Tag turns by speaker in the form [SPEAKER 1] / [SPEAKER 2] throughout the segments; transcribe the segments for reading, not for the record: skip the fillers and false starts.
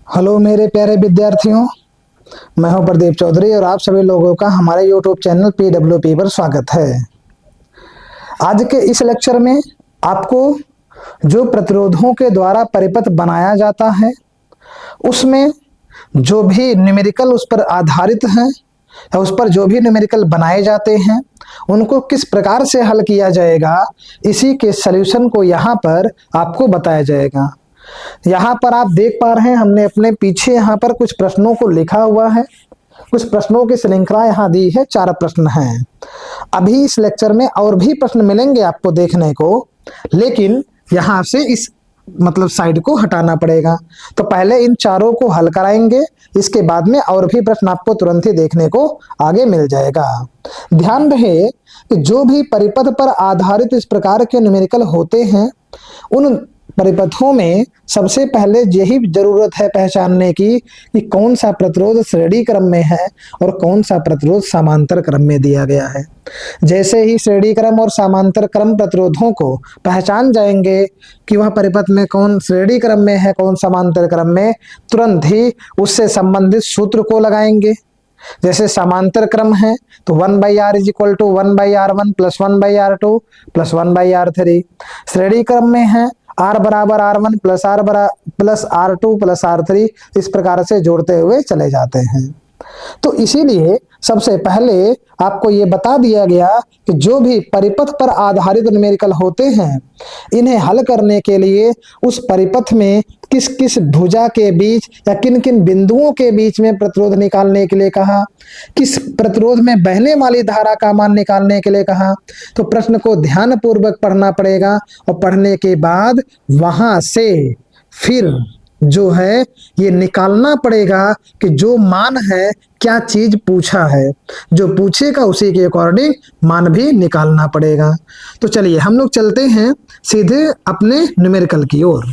[SPEAKER 1] Hello मेरे प्यारे विद्यार्थियों, मैं हूं प्रदीप चौधरी और आप सभी लोगों का हमारे यूट्यूब चैनल PWP पर स्वागत है। आज के इस लेक्चर में आपको जो प्रतिरोधों के द्वारा परिपथ बनाया जाता है उसमें जो भी न्यूमेरिकल उस पर आधारित हैं या उस पर जो भी न्यूमेरिकल बनाए जाते हैं उनको किस प्रकार से हल किया जाएगा, इसी के सलूशन को यहाँ पर आपको बताया जाएगा। यहाँ पर आप देख पा रहे हैं हमने अपने पीछे यहाँ पर कुछ प्रश्नों को लिखा हुआ है। कुछ प्रश्नों की श्रृंखला यहाँ दी है, 4 प्रश्न हैं। अभी इस लेक्चर में और भी प्रश्न मिलेंगे आपको देखने को, लेकिन यहाँ से इस साइड को हटाना पड़ेगा। तो पहले इन चारों को हल कराएंगे, इसके बाद में और भी प्रश्न आपको तुरंत ही देखने को आगे मिल जाएगा। ध्यान रहे कि जो भी परिपथ पर आधारित इस प्रकार के न्यूमेरिकल होते हैं उन परिपथों में सबसे पहले यही जरूरत है पहचानने की कि कौन सा प्रतिरोध श्रेणी क्रम में है और कौन सा प्रतिरोध समांतर क्रम में दिया गया है। जैसे ही श्रेणी क्रम और समांतर क्रम प्रतिरोधों को पहचान जाएंगे कि वह परिपथ में कौन श्रेणी क्रम में है कौन समांतर क्रम में, तुरंत ही उससे संबंधित सूत्र को लगाएंगे। जैसे समांतर क्रम है तो 1/r is equal to 1/r1 plus 1/r2 plus 1/r3। श्रेणी क्रम में है R बराबर R1 plus R2 plus R3, इस प्रकार से जोड़ते हुए चले जाते हैं। तो इसीलिए सबसे पहले आपको ये बता दिया गया कि जो भी परिपथ पर आधारित न्यूमेरिकल होते हैं इन्हें हल करने के लिए उस परिपथ में किस किस भुजा के बीच या किन किन बिंदुओं के बीच में प्रतिरोध निकालने के लिए कहा, किस प्रतिरोध में बहने वाली धारा का मान निकालने के लिए कहा। तो प्रश्न को ध्यान पूर्वक पढ़ना पड़ेगा और पढ़ने के बाद वहां से फिर जो है ये निकालना पड़ेगा कि जो मान है क्या चीज पूछा है, जो पूछेगा उसी के अकॉर्डिंग मान भी निकालना पड़ेगा। तो चलिए हम लोग चलते हैं सीधे अपने न्यूमेरिकल की ओर।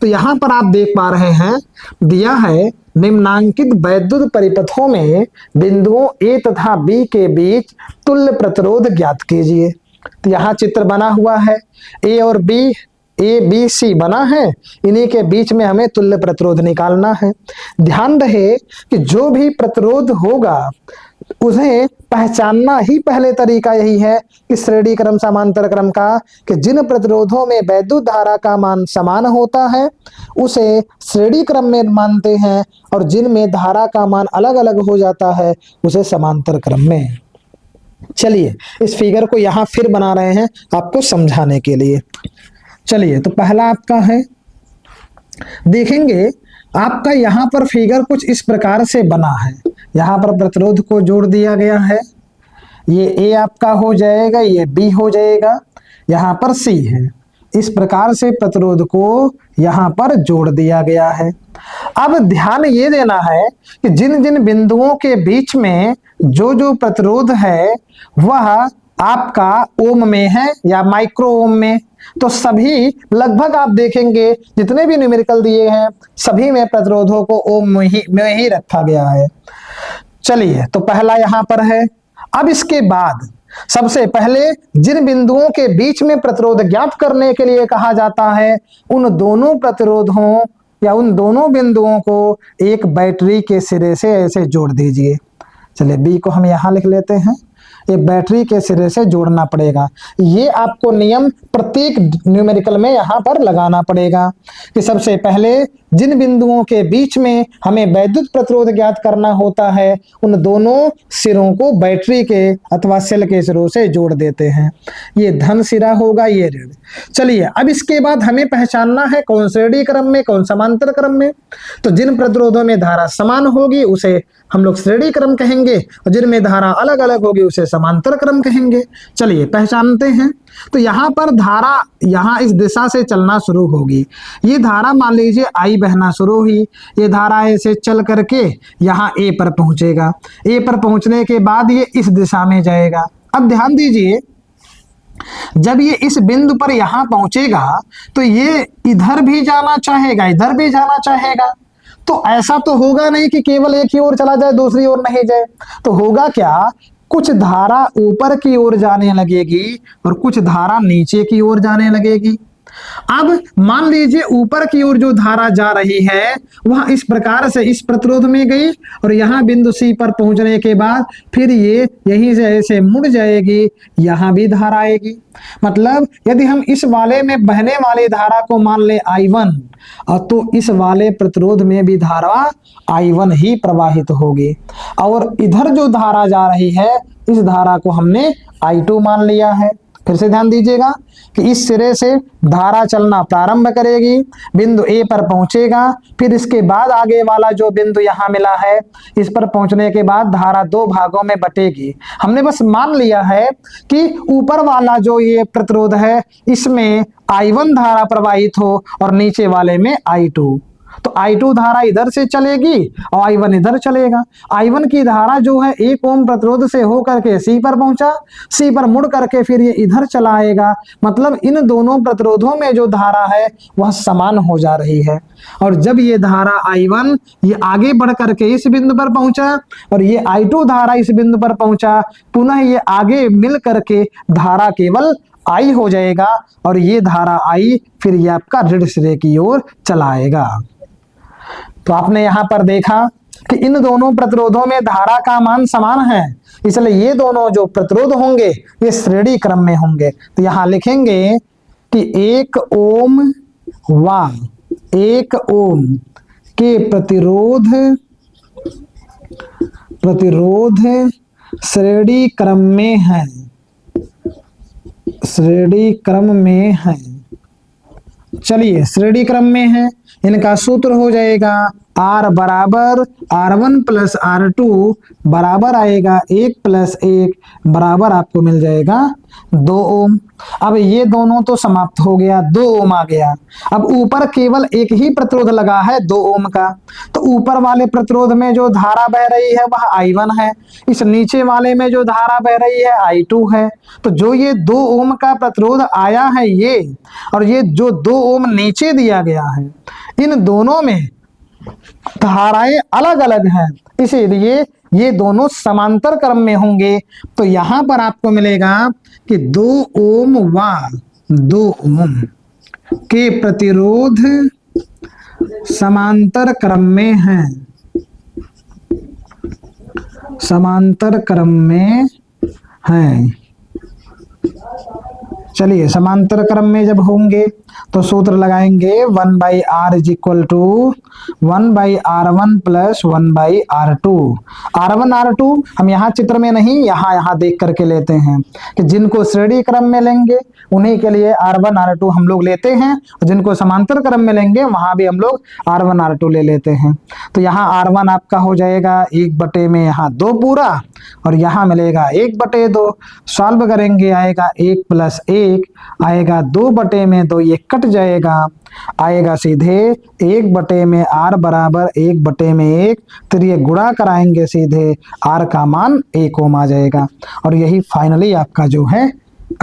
[SPEAKER 1] तो यहाँ पर आप देख पा रहे हैं दिया है निम्नांकित वैद्युत परिपथों में बिंदुओं A तथा B के बीच तुल्य प्रतिरोध ज्ञात कीजिए। तो यहाँ चित्र बना हुआ है, A और B, ABC बना है, इन्हीं के बीच में हमें तुल्य प्रतिरोध निकालना है। ध्यान रहे कि जो भी प्रतिरोध होगा उन्हें पहचानना ही पहले तरीका यही है कि श्रेणी क्रम समांतर क्रम का, कि जिन प्रतिरोधों में वैद्युत धारा का मान समान होता है उसे श्रेणी क्रम में मानते हैं और जिनमें धारा का मान अलग अलग हो जाता है उसे समांतर क्रम में। चलिए इस फिगर को यहाँ फिर बना रहे हैं आपको समझाने के लिए। चलिए तो पहला आपका है, देखेंगे आपका यहाँ पर फिगर कुछ इस प्रकार से बना है। यहाँ पर प्रतिरोध को जोड़ दिया गया है, ये A आपका हो जाएगा, ये B हो जाएगा, यहाँ पर C है। इस प्रकार से प्रतिरोध को यहाँ पर जोड़ दिया गया है। अब ध्यान ये देना है कि जिन जिन बिंदुओं के बीच में जो जो प्रतिरोध है वह आपका ओम में है या माइक्रो ओम में। तो सभी लगभग आप देखेंगे जितने भी न्यूमेरिकल दिए हैं सभी में प्रतिरोधों को ओम में ही रखा गया है। चलिए तो पहला यहाँ पर है। अब इसके बाद सबसे पहले जिन बिंदुओं के बीच में प्रतिरोध ज्ञात करने के लिए कहा जाता है उन दोनों प्रतिरोधों या उन दोनों बिंदुओं को एक बैटरी के सिरे से ऐसे जोड़ दीजिए। चलिए B को हम यहाँ लिख लेते हैं, एक बैटरी के सिरे से जोड़ना पड़ेगा। ये आपको नियम प्रत्येक न्यूमेरिकल में यहाँ पर लगाना पड़ेगा कि सबसे पहले जिन बिंदुओं के बीच में हमें वैद्युत प्रतिरोध ज्ञात करना होता है उन दोनों सिरों को बैटरी के अथवा सेल के सिरों से जोड़ देते हैं। ये धन सिरा होगा, ये ऋण। चलिए अब इसके बाद हमें पहचानना है कौन श्रेणी क्रम में कौन समांतर क्रम में। तो जिन प्रतिरोधों में धारा समान होगी उसे हम लोग श्रेणी क्रम कहेंगे और जिनमें धारा अलग अलग होगी उसे समांतर क्रम कहेंगे। चलिए पहचानते हैं। तो यहाँ पर धारा यहाँ इस दिशा से चलना शुरू होगी। ये धारा मान लीजिए I बहना शुरू हुई, ये धारा ऐसे चल करके यहाँ A पर पहुंचेगा। A पर पहुंचने के बाद ये इस दिशा में जाएगा। अब ध्यान दीजिए जब ये इस बिंदु पर यहाँ पहुंचेगा तो ये इधर भी जाना चाहेगा इधर भी जाना चाहेगा। तो ऐसा तो होगा नहीं कि केवल एक ही ओर चला जाए दूसरी ओर नहीं जाए। तो होगा क्या, कुछ धारा ऊपर की ओर जाने लगेगी और कुछ धारा नीचे की ओर जाने लगेगी। अब मान लीजिए ऊपर की ओर जो धारा जा रही है वह इस प्रकार से इस प्रतिरोध में गई और यहां बिंदु सी पर पहुंचने के बाद फिर ये यहीं से ऐसे मुड़ जाएगी, यहां भी धारा आएगी। मतलब यदि हम इस वाले में बहने वाली धारा को मान ले I1 और तो इस वाले प्रतिरोध में भी धारा I1 ही प्रवाहित होगी और इधर जो धारा जा रही है इस धारा को हमने I2 मान लिया है। फिर से ध्यान दीजिएगा कि इस सिरे से धारा चलना प्रारंभ करेगी, बिंदु ए पर पहुंचेगा, फिर इसके बाद आगे वाला जो बिंदु यहां मिला है इस पर पहुंचने के बाद धारा दो भागों में बटेगी। हमने बस मान लिया है कि ऊपर वाला जो ये प्रतिरोध है इसमें I1 धारा प्रवाहित हो और नीचे वाले में I2, तो I2 धारा इधर से चलेगी और I1 इधर चलेगा। I1 की धारा जो है 1 ओम प्रतिरोध से होकर के C पर पहुंचा, C पर मुड़ करके फिर ये इधर चला आएगा। मतलब इन दोनों प्रतिरोधों में जो धारा है वह समान हो जा रही है और जब ये धारा I1 ये आगे बढ़ करके इस बिंदु पर पहुंचा और ये I2 धारा इस बिंदु पर पहुंचा, पुनः ये आगे मिल करके धारा केवल I हो जाएगा और ये धारा I फिर ये आपका ऋण सिरे की ओर चला आएगा। तो आपने यहां पर देखा कि इन दोनों प्रतिरोधों में धारा का मान समान है, इसलिए ये दोनों जो प्रतिरोध होंगे ये श्रेणी क्रम में होंगे। तो यहां लिखेंगे कि 1 ओम व 1 ओम के प्रतिरोध श्रेणी क्रम में है, श्रेणी क्रम में है। चलिए श्रेणी क्रम में है, इनका सूत्र हो जाएगा R बराबर R1 प्लस R2 बराबर आएगा 1 प्लस 1 बराबर आपको मिल जाएगा 2 ओम। अब ये दोनों तो समाप्त हो गया, 2 ओम आ गया। अब ऊपर केवल एक ही प्रतिरोध लगा है 2 ओम का, तो ऊपर वाले प्रतिरोध में जो धारा बह रही है वह I1 है, इस नीचे वाले में जो धारा बह रही है I2 है। तो जो ये 2 ओम का प्रतिरोध आया है ये और ये जो 2 ओम नीचे दिया गया है, इन दोनों में धाराएं अलग अलग हैं, इसीलिए ये दोनों समांतर क्रम में होंगे। तो यहां पर आपको मिलेगा कि 2 ओम व 2 ओम के प्रतिरोध समांतर क्रम में हैं, समांतर क्रम में हैं। चलिए समांतर क्रम में जब होंगे तो सूत्र लगाएंगे 1/r is equal to 1/r1 plus 1/r2। R1 R2 हम यहाँ चित्र में नहीं यहाँ देख करके लेते हैं कि जिनको श्रेणी क्रम में लेंगे उन्हीं के लिए R1 R2 हम लोग लेते हैं और जिनको समांतर क्रम में लेंगे वहां भी हम लोग R1 R2 ले लेते हैं। तो यहाँ R1 आपका हो जाएगा 1 में यहाँ 2 पूरा और यहाँ मिलेगा 1/2। सॉल्व करेंगे आएगा 1 प्लस 1 आएगा 2 में 2 ये कट जाएगा, आएगा सीधे 1 में R बराबर 1 में 1, फिर ये गुणा कराएंगे सीधे R का मान 1 ओम आ जाएगा और यही फाइनली आपका जो है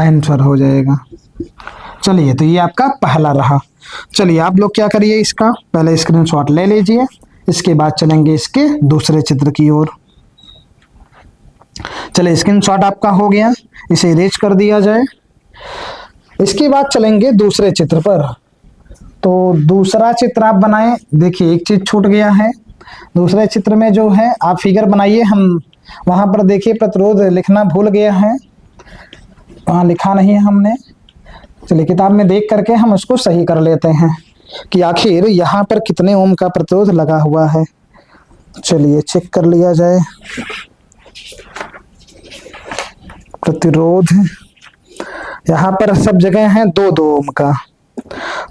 [SPEAKER 1] आंसर हो जाएगा। चलिए तो ये आपका पहला रहा। चलिए आप लोग क्या करिए, इसका पहले स्क्रीनशॉट ले लीजिए, इसके बाद चलेंगे इसके दूसरे चित्र की ओर। चलिए स्क्रीनशॉट आपका हो गया, इसे इरेज कर दिया जाए। इसके बाद चलेंगे दूसरे चित्र पर। तो दूसरा चित्र आप बनाएं। देखिए एक चीज छूट गया है, दूसरे चित्र में जो है आप फिगर बनाइए। हम वहां पर देखिए प्रतिरोध लिखना भूल गया है, वहां लिखा नहीं है हमने। चलिए किताब में देख करके हम उसको सही कर लेते हैं कि आखिर यहाँ पर कितने ओम का प्रतिरोध लगा हुआ है। चलिए चेक कर लिया जाए। प्रतिरोध यहाँ पर सब जगह है 2-2 ओम का।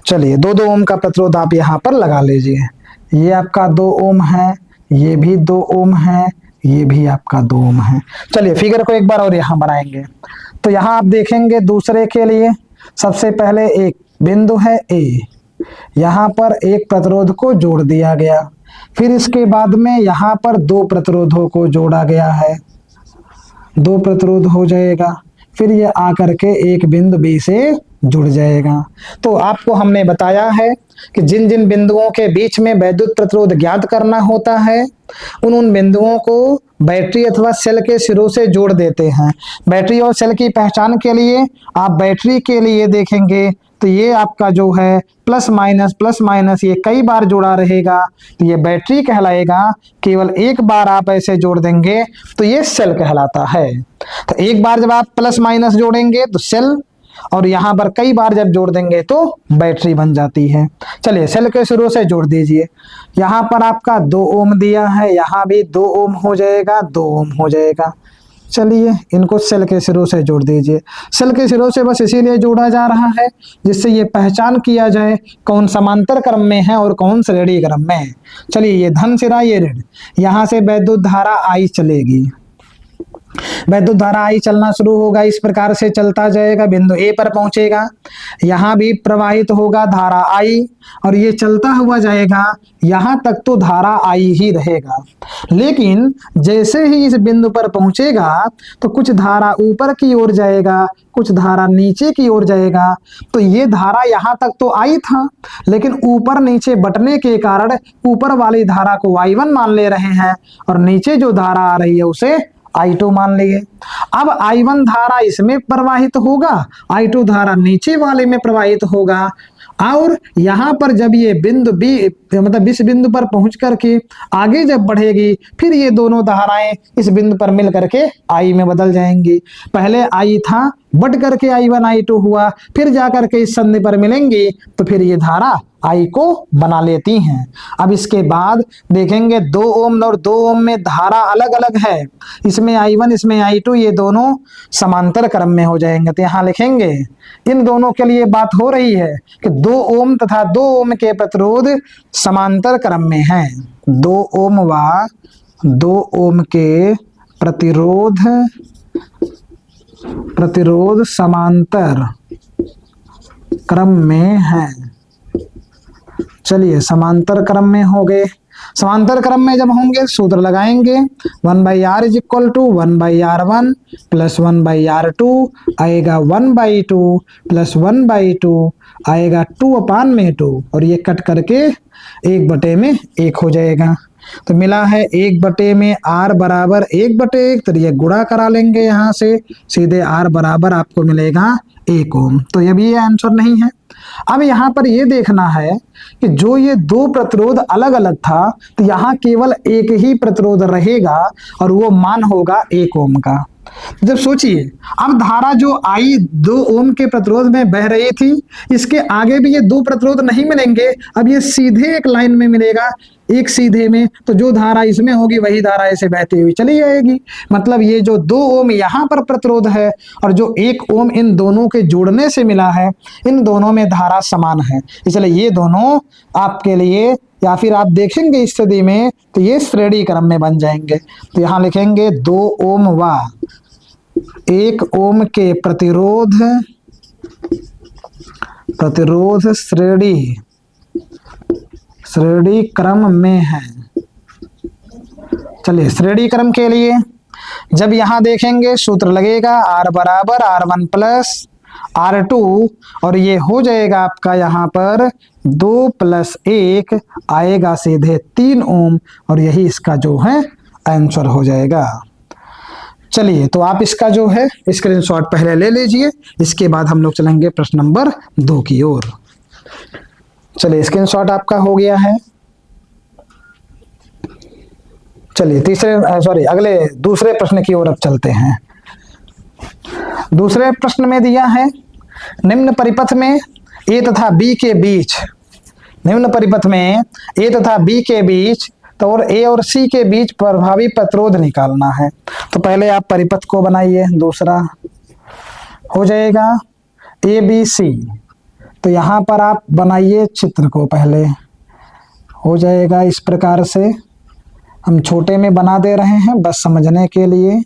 [SPEAKER 1] चलिए 2-2 ओम का प्रतिरोध आप यहाँ पर लगा लीजिए। ये आपका 2 ओम है, ये भी 2 ओम है, ये भी आपका 2 ओम है। चलिए फिगर को एक बार और यहाँ बनाएंगे। तो यहाँ आप देखेंगे दूसरे के लिए सबसे पहले एक बिंदु है A, यहाँ पर एक प्रतिरोध को जोड़ दिया गया, फिर इसके बाद में यहाँ पर 2 प्रतिरोधों को जोड़ा गया है, 2 प्रतिरोध हो जाएगा, फिर ये आकर के एक बिंदु B से जुड़ जाएगा। तो आपको हमने बताया है कि जिन जिन बिंदुओं के बीच में वैद्युत प्रतिरोध ज्ञात करना होता है उन बिंदुओं को बैटरी अथवा सेल के सिरों से जोड़ देते हैं। बैटरी और सेल की पहचान के लिए आप बैटरी के लिए देखेंगे तो ये आपका जो है प्लस माइनस ये कई बार जुड़ा रहेगा, तो ये बैटरी कहलाएगा। केवल एक बार आप ऐसे जोड़ देंगे तो ये सेल कहलाता है। तो एक बार जब आप प्लस माइनस जोड़ेंगे तो सेल, और यहां पर कई बार जब जोड़ देंगे तो बैटरी बन जाती है। चलिए सेल के शुरू से जोड़ दीजिए। यहां पर आपका 2 ओम दिया है, यहां भी 2 ओम हो जाएगा, 2 ओम हो जाएगा। चलिए इनको सेल के सिरों से जोड़ दीजिए। सेल के सिरों से बस इसीलिए जोड़ा जा रहा है जिससे ये पहचान किया जाए कौन समांतर क्रम में है और कौन श्रेणी क्रम में है। चलिए ये धन सिरा, ये ऋण, यहां से वैद्युत धारा आई चलेगी। वैद्युत धारा आई चलना शुरू होगा, इस प्रकार से चलता जाएगा, बिंदु ए पर पहुंचेगा, यहां भी प्रवाहित होगा धारा आई, और ये चलता हुआ जाएगा, यहां तक तो धारा आई ही रहेगा। लेकिन जैसे ही इस बिंदु पर पहुंचेगा तो कुछ धारा ऊपर की ओर जाएगा, कुछ धारा नीचे की ओर जाएगा। तो ये धारा यहां तक तो आई था, लेकिन ऊपर नीचे बटने के कारण ऊपर वाली धारा को I1 मान ले रहे हैं और नीचे जो धारा आ रही है उसे I2 मान लिए। अब I1 धारा इसमें प्रवाहित होगा, I2 धारा नीचे वाले में प्रवाहित होगा, और यहां पर जब ये बिंदु बी मतलब इस बिंदु पर पहुंच करके आगे जब बढ़ेगी, फिर ये दोनों धाराएं इस बिंदु पर मिल करके I में बदल जाएंगी। पहले I था, बढ़ करके I1 I2 हुआ, फिर जाकर के इस संधि पर मिलेंगी तो फिर ये धारा I को बना लेती हैं। अब इसके बाद देखेंगे 2 ओम और 2 ओम में धारा अलग अलग है, इसमें I1 इसमें I2, ये दोनों समांतर क्रम में हो जाएंगे। तो यहाँ लिखेंगे इन दोनों के लिए बात हो रही है कि 2 ओम तथा 2 ओम के प्रतिरोध समांतर क्रम में हैं। 2 ओम व 2 ओम के प्रतिरोध समांतर क्रम में है। चलिए समांतर क्रम में हो गए। समांतर क्रम में जब होंगे सूत्र लगाएंगे, 1/r is equal to 1/r1 plus 1/r2 आएगा 1/2 प्लस 1/2 आएगा 2/2, और ये कट करके 1/1 हो जाएगा। तो मिला है 1/में r बराबर 1/1, तो ये गुणा करा लेंगे यहाँ से, सीधे r बराबर आपको मिलेगा 1 ओम। तो ये भी आंसर नहीं है। अब यहाँ पर ये देखना है कि जो ये 2 प्रतिरोध अलग अलग था, तो यहाँ केवल एक ही प्रतिरोध रहेगा और वो मान होगा 1 ओम का। जब सोचिए, अब धारा जो आई 2 ओम के प्रतिरोध में बह रही थी, इसके आगे भी ये 2 प्रतिरोध नहीं मिलेंगे, अब ये सीधे एक लाइन में मिलेगा, एक सीधे में, तो जो धारा इसमें होगी वही धारा ऐसे बहती हुई चली जाएगी। मतलब ये जो 2 ओम यहाँ पर प्रतिरोध है और जो 1 ओम इन दोनों के जोड़ने से मिला है, इन दोनों में धारा समान है, इसलिए ये दोनों आपके लिए, या फिर आप देखेंगे इस स्थिति में तो ये श्रेणी क्रम में बन जाएंगे। तो यहाँ लिखेंगे 2 ओम व 1 ओम के प्रतिरोध श्रेणी क्रम में है। चलिए श्रेणी क्रम के लिए जब यहां देखेंगे सूत्र लगेगा R बराबर R1 प्लस R2, और ये हो जाएगा आपका यहाँ पर 2 + 1 आएगा सीधे 3 ओम, और यही इसका जो है आंसर हो जाएगा। चलिए तो आप इसका जो है स्क्रीनशॉट पहले ले लीजिए, इसके बाद हम लोग चलेंगे प्रश्न नंबर 2 की ओर। चलिए स्क्रीनशॉट आपका हो गया है। चलिए अगले दूसरे प्रश्न की ओर अब चलते हैं। दूसरे प्रश्न में दिया है निम्न परिपथ में A तथा B के बीच, निम्न परिपथ में A तथा B के बीच तो और A और C के बीच प्रभावी प्रतिरोध निकालना है। तो पहले आप परिपथ को बनाइए, दूसरा हो जाएगा ABC। तो यहाँ पर आप बनाइए चित्र को, पहले हो जाएगा इस प्रकार से। हम छोटे में बना दे रहे हैं बस समझने के लिए,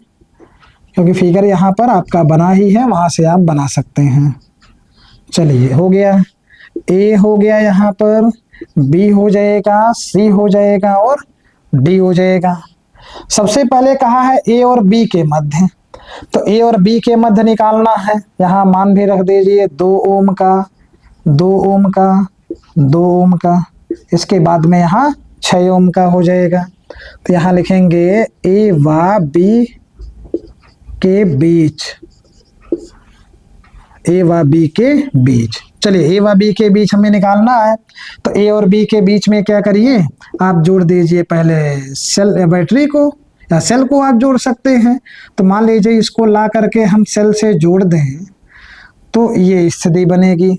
[SPEAKER 1] क्योंकि फिगर यहाँ पर आपका बना ही है, वहां से आप बना सकते हैं। चलिए हो गया, A हो गया, यहाँ पर B हो जाएगा, C हो जाएगा और D हो जाएगा। सबसे पहले कहा है A और B के मध्य, तो A और B के मध्य निकालना है। यहाँ मान भी रख दीजिए 2 ओम का, 2 ओम का, 2 ओम का, इसके बाद में यहाँ 6 ओम का हो जाएगा। तो यहाँ लिखेंगे A व B के बीच, A व B के बीच। चलिए ए व बी के बीच हमें निकालना है, तो ए और बी के बीच में क्या करिए, आप जोड़ दीजिए पहले सेल बैटरी को, या सेल को आप जोड़ सकते हैं। तो मान लीजिए इसको ला करके हम सेल से जोड़ दें तो ये स्थिति बनेगी।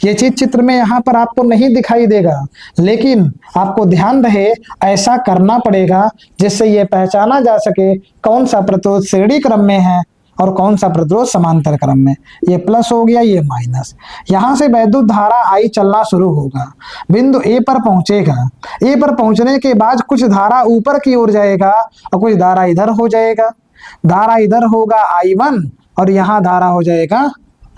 [SPEAKER 1] ये चीज चित्र में यहाँ पर आपको नहीं दिखाई देगा, लेकिन आपको ध्यान रहे ऐसा करना पड़ेगा जिससे ये पहचाना जा सके कौन सा प्रतिरोध श्रेणी क्रम में है और कौन सा प्रतिरोध समांतर क्रम में। ये प्लस हो गया, ये माइनस। यहाँ से वैद्युत धारा आई चलना शुरू होगा, बिंदु ए पर पहुंचेगा। ए पर पहुंचने के बाद कुछ धारा ऊपर की ओर जाएगा और कुछ धारा इधर हो जाएगा। धारा इधर होगा I1 और यहाँ धारा हो जाएगा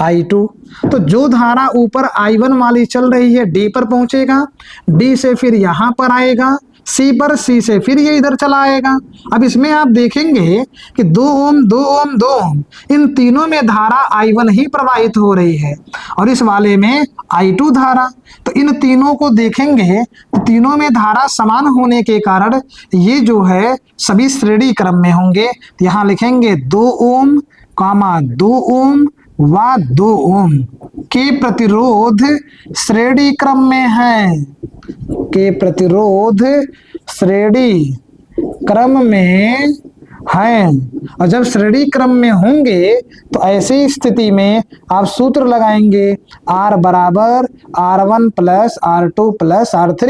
[SPEAKER 1] I2। तो जो धारा ऊपर I1 वाली चल रही है D पर पहुंचेगा, D से फिर यहाँ पर आएगा C पर, C से फिर ये इधर चला आएगा। अब इसमें आप देखेंगे कि 2 ओम 2 ओम 2 ओम इन तीनों में धारा I1 ही प्रवाहित हो रही है और इस वाले में I2 धारा। तो इन तीनों को देखेंगे तो तीनों में धारा समान होने के कारण ये जो है सभी श्रेणी क्रम में होंगे। तो यहाँ लिखेंगे 2 ओम 2 ओम व 2 ओम के प्रतिरोध श्रेणी क्रम में है, के प्रतिरोध श्रेणी क्रम में हैं। और जब श्रेणी क्रम में होंगे तो ऐसी स्थिति में आप सूत्र लगाएंगे R बराबर R1 plus R2 plus R3।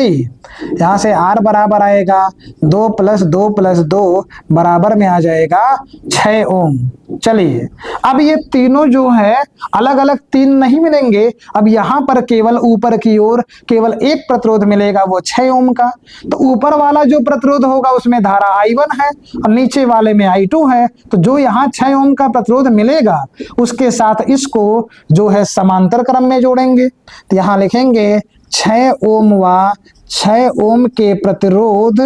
[SPEAKER 1] यहाँ से R बराबर आएगा 2 प्लस 2 प्लस 2 बराबर में आ जाएगा 6 ओम। चलिए अब ये तीनों जो है अलग अलग तीन नहीं मिलेंगे। अब यहाँ पर केवल ऊपर की ओर केवल एक प्रतिरोध मिलेगा, वो 6 ओम का। तो ऊपर वाला जो प्रतिरोध होगा उसमें धारा I1 है और नीचे वाले में I2 है। तो जो यहाँ 6 ओम का प्रतिरोध मिलेगा उसके साथ इसको जो है समांतर क्रम में जोड़ेंगे। तो यहाँ लिखेंगे 6 ओम व 6 ओम के प्रतिरोध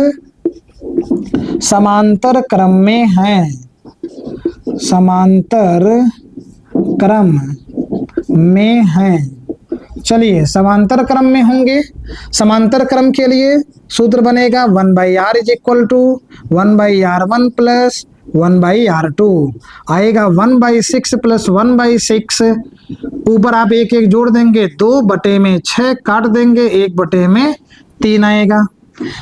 [SPEAKER 1] समांतर क्रम में हैं, समांतर क्रम में हैं। चलिए समांतर क्रम में होंगे। समांतर क्रम के लिए सूत्र बनेगा 1/r is equal to 1/r1 plus 1/r2 आएगा 1/6 प्लस 1/6। ऊपर आप एक एक जोड़ देंगे, 2/6 काट देंगे, 1/3 आएगा।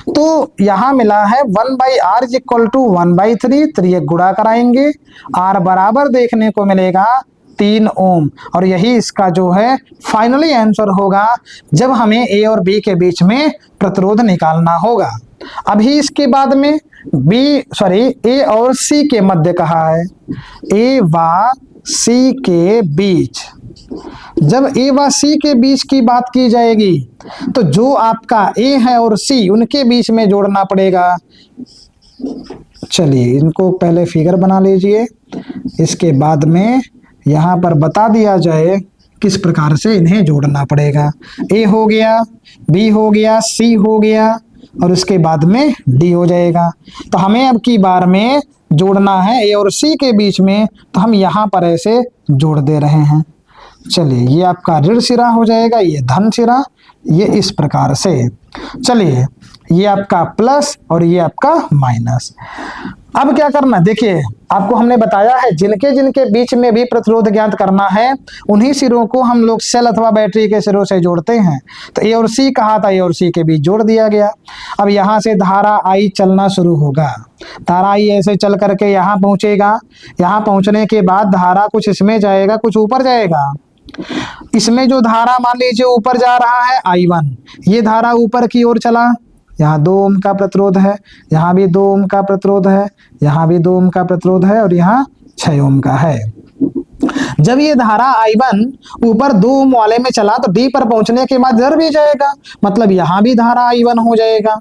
[SPEAKER 1] तो यहां मिला है 1/r इज इक्वल टू 1/3। तो ये गुणा कराएंगे, r बराबर देखने को मिलेगा 3 ओम और यही इसका जो है फाइनली आंसर होगा जब हमें ए और बी के बीच में प्रतिरोध निकालना होगा। अभी इसके बाद में ए और सी के मध्य कहा है, ए व सी के बीच। जब ए व सी के बीच की बात की जाएगी तो जो आपका ए है और सी उनके बीच में जोड़ना पड़ेगा। चलिए इनको पहले फिगर बना लीजिए, इसके बाद में यहाँ पर बता दिया जाए किस प्रकार से इन्हें जोड़ना पड़ेगा। ए हो गया, बी हो गया, सी हो गया और उसके बाद में डी हो जाएगा। तो हमें अब की बार में जोड़ना है ए और सी के बीच में, तो हम यहाँ पर ऐसे जोड़ दे रहे हैं। चलिए ये आपका ऋण सिरा हो जाएगा, ये धन सिरा, ये इस प्रकार से। चलिए ये आपका प्लस और ये आपका माइनस। अब क्या करना, देखिए आपको हमने बताया है जिनके जिनके बीच में भी प्रतिरोध ज्ञात करना है उन्हीं सिरों को हम लोग सेल अथवा बैटरी के सिरों से जोड़ते हैं। तो ए और सी कहा था, ए और सी के बीच जोड़ दिया गया। अब यहाँ से धारा आई चलना शुरू होगा। धारा आई ऐसे चल करके यहाँ पहुंचेगा। यहाँ पहुंचने के बाद धारा कुछ इसमें जाएगा, कुछ ऊपर जाएगा। इसमें जो धारा मान लीजिए ऊपर जा रहा है I1, ये धारा ऊपर की ओर चला। यहाँ 2 ओम का प्रतिरोध है, यहाँ भी 2 ओम का प्रतिरोध है, यहाँ भी 2 ओम का प्रतिरोध है और यहाँ 6 ओम का है। जब ये धारा I1 ऊपर 2 ओम वाले में चला तो D पर पहुंचने के बाद इधर भी जाएगा, मतलब यहाँ भी धारा I1 हो जाएगा।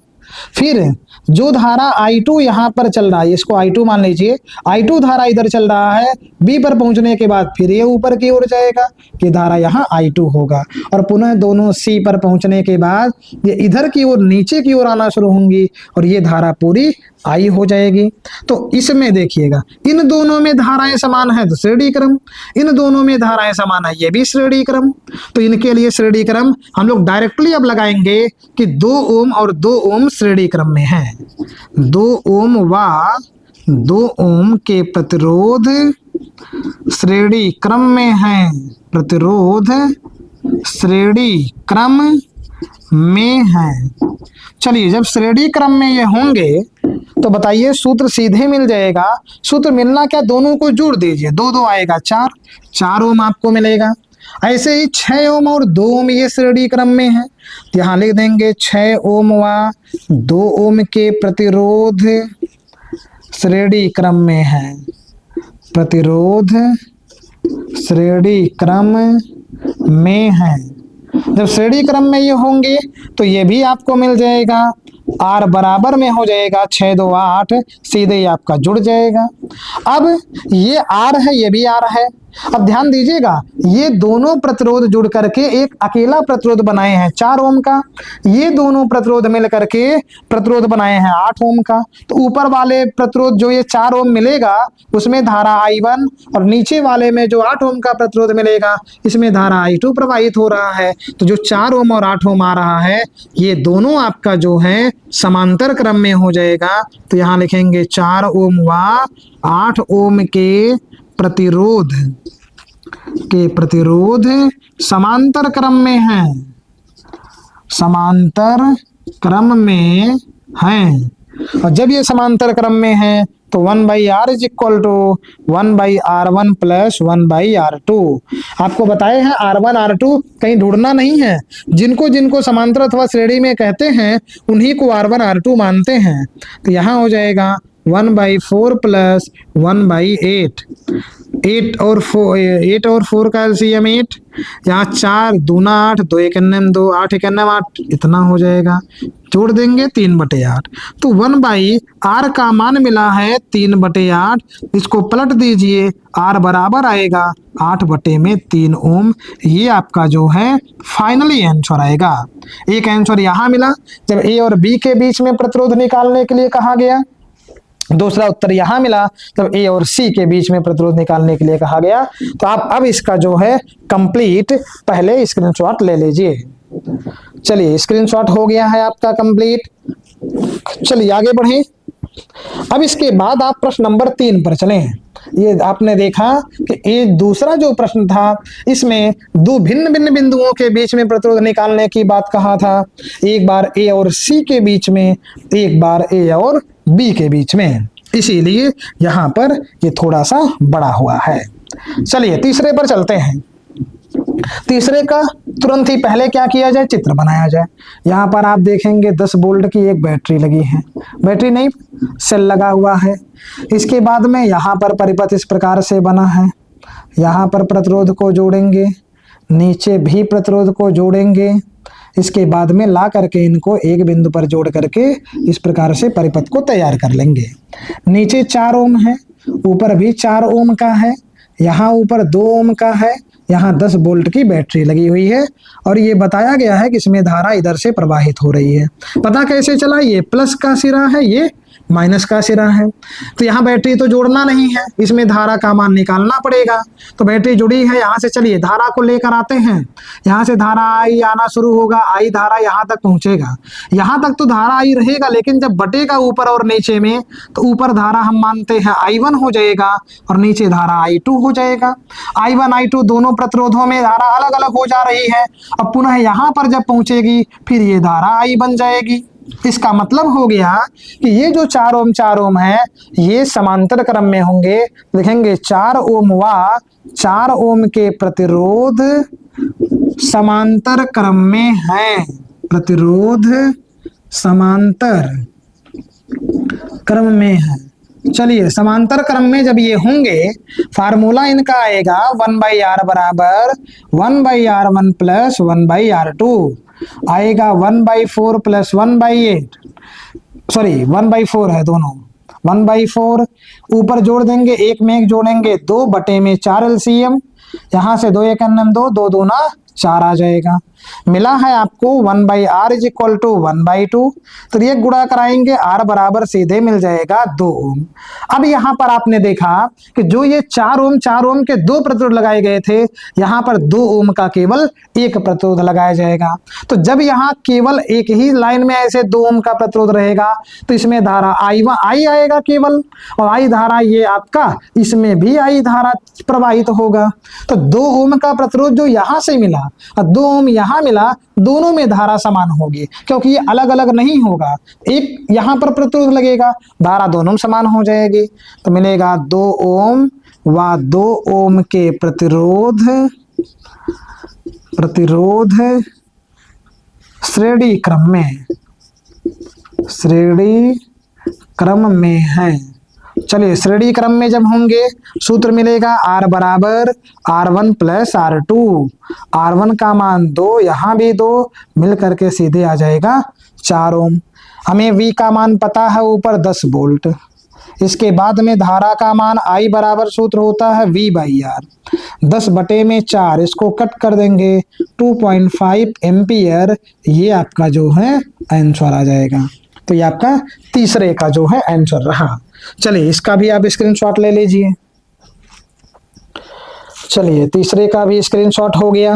[SPEAKER 1] फिर जो धारा I2 यहाँ पर चल रहा है, इसको I2 मान लीजिए, I2 धारा इधर चल रहा है, B पर पहुंचने के बाद फिर ये ऊपर की ओर जाएगा, ये धारा यहाँ I2 होगा और पुनः दोनों C पर पहुंचने के बाद ये इधर की ओर नीचे की ओर आना शुरू होंगी और ये धारा पूरी I हो जाएगी। तो इसमें देखिएगा इन दोनों में धाराएं समान है तो श्रेणी क्रम, इन दोनों में धाराएं समान है ये भी श्रेणी क्रम। तो इनके लिए श्रेणी क्रम हम लोग डायरेक्टली अब लगाएंगे कि 2 ओम और 2 ओम श्रेणी क्रम में है। 2 ओम व 2 ओम के प्रतिरोध श्रेणी क्रम में है, प्रतिरोध श्रेणी क्रम में हैं। चलिए, जब श्रेणी क्रम में ये होंगे तो बताइए सूत्र सीधे मिल जाएगा। सूत्र मिलना क्या, दोनों को जोड़ दीजिए, 2 2 आएगा 4, 4 ओम आपको मिलेगा। ऐसे ही 6 ओम और 2 ओम ये श्रेणी क्रम में है, यहाँ लिख देंगे 6 ओम व 2 ओम के प्रतिरोध श्रेणी क्रम में है। प्रतिरोध श्रेणी क्रम में है। जब श्रेणी क्रम में ये होंगे तो ये भी आपको मिल जाएगा, R बराबर में हो जाएगा 6 2 8, सीधे ही आपका जुड़ जाएगा। अब ये R है, ये भी R है। अब ध्यान दीजिएगा, ये दोनों प्रतिरोध जुड़ करके एक अकेला प्रतिरोध बनाए हैं 4 ओम का, ये दोनों प्रतिरोध मिल करके प्रतिरोध बनाए हैं 8 ओम का। तो ऊपर वाले प्रतिरोध जो ये 4 ओम मिलेगा उसमें धारा I1, और नीचे वाले में जो 8 ओम का प्रतिरोध मिलेगा इसमें धारा I2 प्रवाहित हो रहा है। तो जो 4 ओम और 8 ओम आ रहा है ये दोनों आपका जो है समांतर क्रम में हो जाएगा। तो यहाँ लिखेंगे 4 ओम व 8 ओम के प्रतिरोध समांतर क्रम में है, समांतर क्रम में हैं। और जब ये समांतर क्रम में है तो 1/R is equal to 1/R1 plus 1/R2। आपको बताए हैं R1 R2 कहीं ढूंढना नहीं है, जिनको जिनको समांतर अथवा श्रेणी में कहते हैं उन्हीं को R1 R2 मानते हैं। तो यहाँ हो जाएगा 1/4 प्लस 1/8, 8 और 4 का एलसीएम 8, यहाँ 4 दूना 8, 2 1 2, 8 1 8, इतना हो जाएगा। जोड़ देंगे 3/8, तो 1/R का मान मिला है 3/8। इसको पलट दीजिए, R बराबर आएगा 8/3 ओम। ये आपका जो है फाइनली आंसर आएगा। एक आंसर यहाँ मिला जब A और B के बीच में प्रतिरोध निकालने के लिए कहा गया, दूसरा उत्तर यहाँ मिला तब A और C के बीच में प्रतिरोध निकालने के लिए कहा गया। तो आप अब इसका जो है कंप्लीट पहले स्क्रीनशॉट ले लीजिए। चलिए, स्क्रीनशॉट हो गया है आपका कंप्लीट। चलिए आगे बढ़ें। अब इसके बाद आप प्रश्न नंबर 3 पर चलें। ये आपने देखा कि ये दूसरा जो प्रश्न था इसमें 2 भिन्न भिन्न बिंदुओं के बीच में प्रतिरोध निकालने की बात कहा था, एक बार A और C के बीच में, एक बार A और B के बीच में, इसीलिए यहाँ पर ये थोड़ा सा बड़ा हुआ है। चलिए तीसरे पर चलते हैं। तीसरे का तुरंत ही पहले क्या किया जाए, चित्र बनाया जाए। यहाँ पर आप देखेंगे 10 वोल्ट की एक बैटरी लगी है, बैटरी नहीं सेल लगा हुआ है। इसके बाद में यहाँ पर परिपथ इस प्रकार से बना है, यहाँ पर प्रतिरोध को जोड़ेंगे, नीचे भी प्रतिरोध को जोड़ेंगे, इसके बाद में ला करके इनको एक बिंदु पर जोड़ करके इस प्रकार से परिपथ को तैयार कर लेंगे। नीचे 4 ओम है, ऊपर भी 4 ओम का है, यहाँ ऊपर 2 ओम का है, यहाँ 10 वोल्ट की बैटरी लगी हुई है और ये बताया गया है कि इसमें धारा इधर से प्रवाहित हो रही है। पता कैसे चला, ये प्लस का सिरा है, ये माइनस का सिरा है। तो यहाँ बैटरी तो जोड़ना नहीं है, इसमें धारा का मान निकालना पड़ेगा। तो बैटरी जुड़ी है, यहाँ से चलिए धारा को लेकर आते हैं। यहाँ से धारा आई आना शुरू होगा, आई धारा यहाँ तक पहुंचेगा, यहाँ तक तो धारा आई रहेगा, लेकिन जब बटेगा ऊपर और नीचे में तो ऊपर धारा हम मानते हैं I1 हो जाएगा और नीचे धारा I2 हो जाएगा। I1 I2 दोनों प्रतिरोधों में धारा अलग अलग हो जा रही है। अब पुनः यहाँ पर जब पहुंचेगी फिर ये धारा I बन जाएगी। इसका मतलब हो गया कि ये जो 4 ओम है ये समांतर क्रम में होंगे। लिखेंगे 4 ओम व 4 ओम के प्रतिरोध समांतर क्रम में है, प्रतिरोध समांतर क्रम में है। चलिए समांतर क्रम में जब ये होंगे फार्मूला इनका आएगा 1/R बराबर 1/R1 प्लस 1/R2 आएगा 1/4 प्लस 1/8, सॉरी 1/4 है दोनों, 1/4 ऊपर जोड़ देंगे, एक में एक जोड़ेंगे 2/4 एलसीएम, यहाँ से 2 1 2, 2 दूना 4 आ जाएगा। मिला है आपको 1/R इज इक्वल टू 1/2। तो ये गुणा कराएंगे, R बराबर सीधे मिल जाएगा 2 ओम। अब यहाँ पर आपने देखा कि जो ये 4 ओम के 2 प्रतिरोध लगाए गए थे, यहाँ पर 2 ओम का केवल एक प्रतिरोध लगाया जाएगा। तो जब यहाँ केवल एक ही लाइन में ऐसे 2 ओम का प्रतिरोध रहेगा तो इसमें धारा I आएगा केवल, और I धारा ये आपका, इसमें भी I धारा प्रवाहित होगा। तो 2 ओम का प्रतिरोध जो यहाँ से मिला और 2 ओम यहाँ मिला, दोनों में धारा समान होगी क्योंकि ये अलग अलग नहीं होगा। एक यहाँ पर प्रतिरोध लगेगा, धारा दोनों में समान हो जाएगी। तो मिलेगा 2 ओम व 2 ओम के प्रतिरोध श्रेणी क्रम में है। चलिए श्रेणी क्रम में जब होंगे सूत्र मिलेगा R बराबर R1 प्लस R2। R1 का मान 2, यहाँ भी 2, मिल करके सीधे आ जाएगा 4 ओम। हमें V का मान पता है ऊपर 10 वोल्ट। इसके बाद में धारा का मान I बराबर सूत्र होता है V बाई R, 10 बटे में 4, इसको कट कर देंगे 2.5 एम्पियर। ये आपका जो है आंसर आ जाएगा। तो ये आपका तीसरे का जो है आंसर रहा। चलिए इसका भी आप स्क्रीनशॉट ले लीजिए। चलिए तीसरे का भी स्क्रीनशॉट हो गया।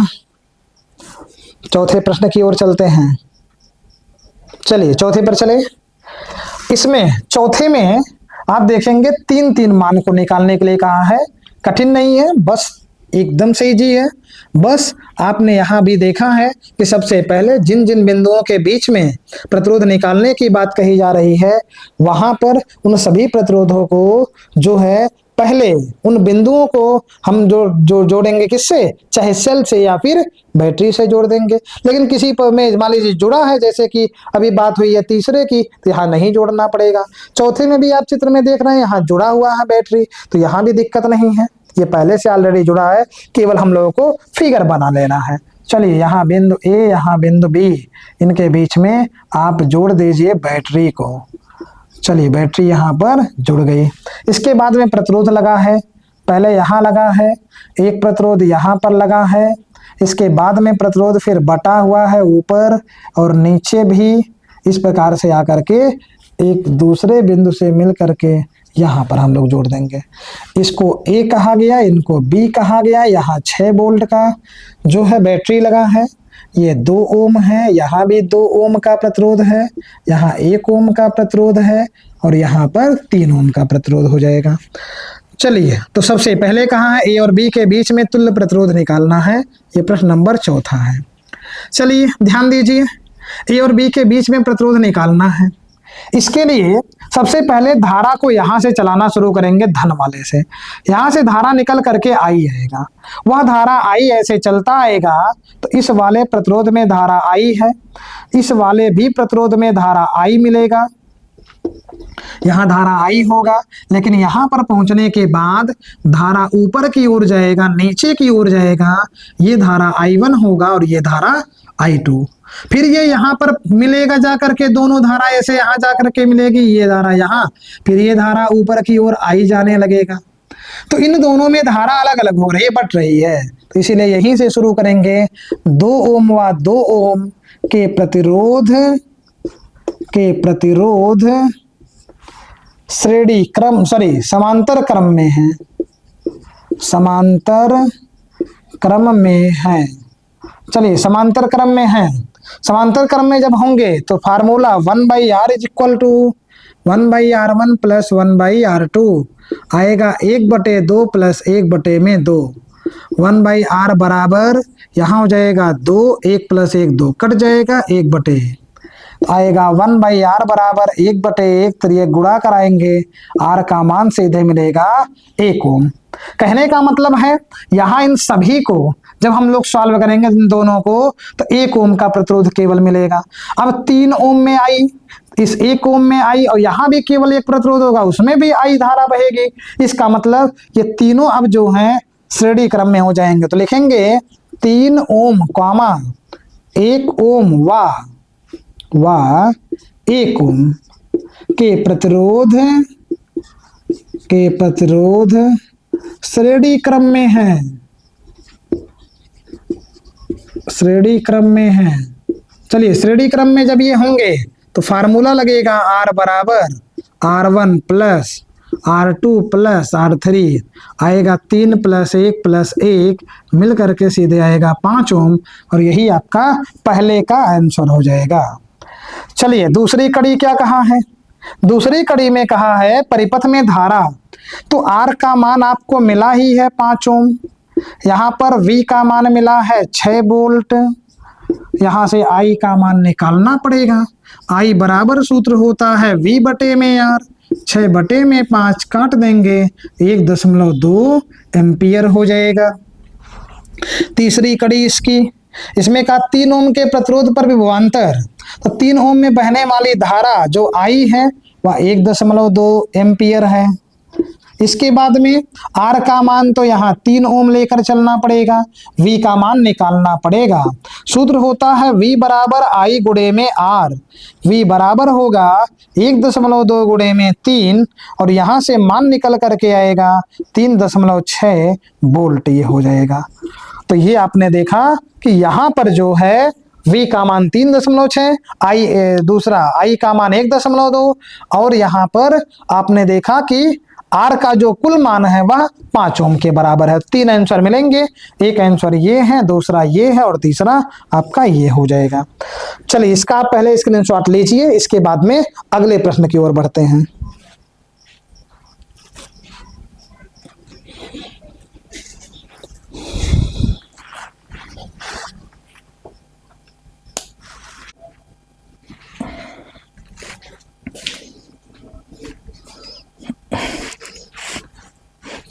[SPEAKER 1] चौथे प्रश्न की ओर चलते हैं। चलिए चौथे पर चले। इसमें चौथे में आप देखेंगे 3 मान को निकालने के लिए कहा है। कठिन नहीं है, बस एकदम से इजी है। बस आपने यहाँ भी देखा है कि सबसे पहले जिन जिन बिंदुओं के बीच में प्रतिरोध निकालने की बात कही जा रही है, वहां पर उन सभी प्रतिरोधों को जो है पहले उन बिंदुओं को हम जो जोड़ेंगे किससे, चाहे सेल से या फिर बैटरी से जोड़ देंगे। लेकिन किसी पर में मान लीजिए जुड़ा है, जैसे कि अभी बात हुई है तीसरे की, तो यहाँ नहीं जोड़ना पड़ेगा। चौथे में भी आप चित्र में देख रहे हैं यहाँ जुड़ा हुआ है बैटरी, तो यहाँ भी दिक्कत नहीं है, ये पहले से ऑलरेडी जुड़ा है, केवल हम लोगों को फिगर बना लेना है। चलिए यहाँ बिंदु ए, यहाँ बिंदु बी, इनके बीच में आप जोड़ दीजिए बैटरी को। चलिए बैटरी यहाँ पर जुड़ गई। इसके बाद में प्रतिरोध लगा है, पहले यहाँ लगा है, एक प्रतिरोध यहाँ पर लगा है, इसके बाद में प्रतिरोध फिर बटा हुआ है ऊपर और नीचे भी, इस प्रकार से आकर के एक दूसरे बिंदु से मिल करके यहाँ पर हम लोग जोड़ देंगे। इसको ए कहा गया, इनको बी कहा गया। यहाँ 6 वोल्ट का जो है बैटरी लगा है, ये 2 ओम है, यहाँ भी 2 ओम का प्रतिरोध है, यहाँ 1 ओम का प्रतिरोध है और यहाँ पर 3 ओम का प्रतिरोध हो जाएगा। चलिए तो सबसे पहले कहा है ए और बी के बीच में तुल्य प्रतिरोध निकालना है। ये प्रश्न नंबर चौथा है। चलिए ध्यान दीजिए, ए और बी के बीच में प्रतिरोध निकालना है। इसके लिए सबसे पहले धारा को यहां से चलाना शुरू करेंगे, धन वाले से। यहां से धारा निकल करके आई आएगा, वह धारा आई ऐसे चलता आएगा, तो इस वाले प्रतिरोध में धारा आई है, इस वाले भी प्रतिरोध में धारा आई मिलेगा, यहाँ धारा आई होगा। लेकिन यहाँ पर पहुंचने के बाद धारा ऊपर की ओर जाएगा, नीचे की ओर जाएगा, ये धारा I1 होगा और ये धारा I2। फिर ये यहाँ पर मिलेगा जाकर के, दोनों धारा ऐसे यहाँ जाकर के मिलेगी, ये धारा यहाँ, फिर ये धारा ऊपर की ओर आई जाने लगेगा। तो इन दोनों में धारा अलग अलग हो रही है, बट रही है। तो इसीलिए यहीं से शुरू करेंगे। 2 ओम व 2 ओम के प्रतिरोध श्रेणी क्रम समांतर क्रम में है, समांतर क्रम में है। चलिए समांतर क्रम में है। समांतर क्रम में जब होंगे तो formula 1/r is equal to 1/r1 plus 1/r2 आएगा, 1/2 प्लस 1/2। 1/r बराबर यहाँ हो जाएगा 2, 1 प्लस 1 2 कट जाएगा, 1/, आएगा 1/r बराबर 1/1। तो ये गुणा कराएंगे, r का मान सीधे मिलेगा 1 ओम। कहने का मतलब है यहाँ इन सभी को जब हम लोग सॉल्व करेंगे इन दोनों को, तो 1 ओम का प्रतिरोध केवल मिलेगा। अब 3 ओम में आई, इस 1 ओम में आई, और यहाँ भी केवल एक प्रतिरोध होगा, उसमें भी आई धारा बहेगी। इसका मतलब ये तीनों अब जो हैं श्रेणी क्रम में हो जाएंगे। तो लिखेंगे 3 ओम कॉमा 1 ओम व 1 ओम के प्रतिरोध श्रेणी क्रम में है, श्रेणी क्रम में है। चलिए श्रेणी क्रम में जब ये होंगे तो फार्मूला लगेगा R बराबर R1 plus R2 plus R3, आएगा 3 प्लस 1 प्लस 1 मिल करके सीधे आएगा 5 ओम, और यही आपका पहले का आंसर हो जाएगा। चलिए दूसरी कड़ी क्या कहा है? दूसरी कड़ी में कहा है परिपथ में धारा, तो R का मान आपको मिला ही है 5 ओम। यहाँ पर V का मान मिला है 6 वोल्ट। यहाँ से I का मान निकालना पड़ेगा। I बराबर सूत्र होता है V बटे में R, 6 बटे में 5 काट देंगे, 1.2 एम्पियर हो जाएगा। तीसरी कड़ी इसकी, इसमें का 3 ओम के प्रतिरोध पर विभवांतर, तो 3 ओम में बहने वाली धारा जो I है वह 1.2 एम्पियर है। इसके बाद में R का मान तो यहाँ 3 ओम लेकर चलना पड़ेगा, V का मान निकालना पड़ेगा। सूत्र होता है V बराबर I गुणे में R। V बराबर होगा 1.2 गुणे में 3 और यहाँ से मान निकल करके आएगा 3.6 वोल्ट ये हो जाएगा। तो ये आपने देखा कि यहाँ पर जो है V का मान 3.6, दूसरा I का मान 1.2 और यहाँ पर आपने देखा कि R का जो कुल मान है वह 5 ओम के बराबर है। 3 आंसर मिलेंगे, एक आंसर ये है, दूसरा ये है और तीसरा आपका ये हो जाएगा। चलिए इसका आप पहले स्क्रीनशॉट लीजिए, इसके बाद में अगले प्रश्न की ओर बढ़ते हैं।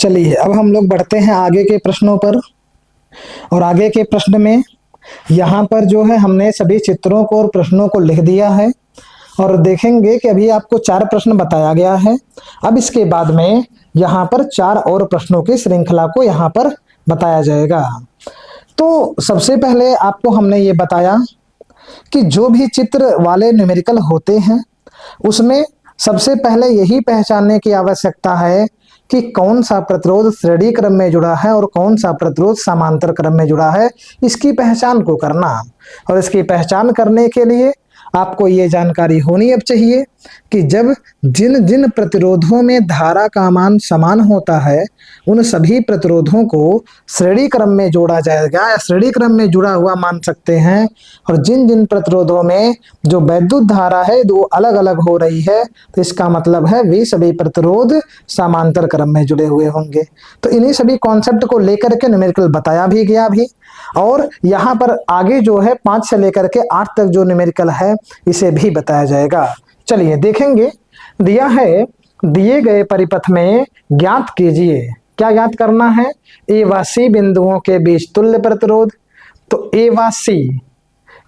[SPEAKER 1] चलिए अब हम लोग बढ़ते हैं आगे के प्रश्नों पर। और आगे के प्रश्न में यहाँ पर जो है हमने सभी चित्रों को और प्रश्नों को लिख दिया है और देखेंगे कि अभी आपको 4 प्रश्न बताया गया है। अब इसके बाद में यहाँ पर 4 और प्रश्नों की श्रृंखला को यहाँ पर बताया जाएगा। तो सबसे पहले आपको हमने ये बताया कि जो भी चित्र वाले न्यूमेरिकल होते हैं उसमें सबसे पहले यही पहचानने की आवश्यकता है कि कौन सा प्रतिरोध श्रेणी क्रम में जुड़ा है और कौन सा प्रतिरोध समांतर क्रम में जुड़ा है, इसकी पहचान को करना। और इसकी पहचान करने के लिए आपको ये जानकारी होनी अब चाहिए कि जब जिन जिन प्रतिरोधों में धारा का मान समान होता है उन सभी प्रतिरोधों को श्रेणी क्रम में जोड़ा जाएगा या श्रेणी क्रम में जुड़ा हुआ मान सकते हैं। और जिन जिन प्रतिरोधों में जो वैद्युत धारा है वो अलग अलग हो रही है तो इसका मतलब है वे सभी प्रतिरोध समांतर क्रम में जुड़े हुए होंगे। तो इन्हीं सभी कॉन्सेप्ट को लेकर के न्यूमेरिकल बताया भी गया भी। और यहाँ पर आगे जो है 5 से लेकर के 8 तक जो न्यूमेरिकल है इसे भी बताया जाएगा। चलिए देखेंगे, दिया है दिए गए परिपथ में ज्ञात कीजिए, क्या ज्ञात करना है, ए व सी बिंदुओं के बीच तुल्य प्रतिरोध। तो ए व सी,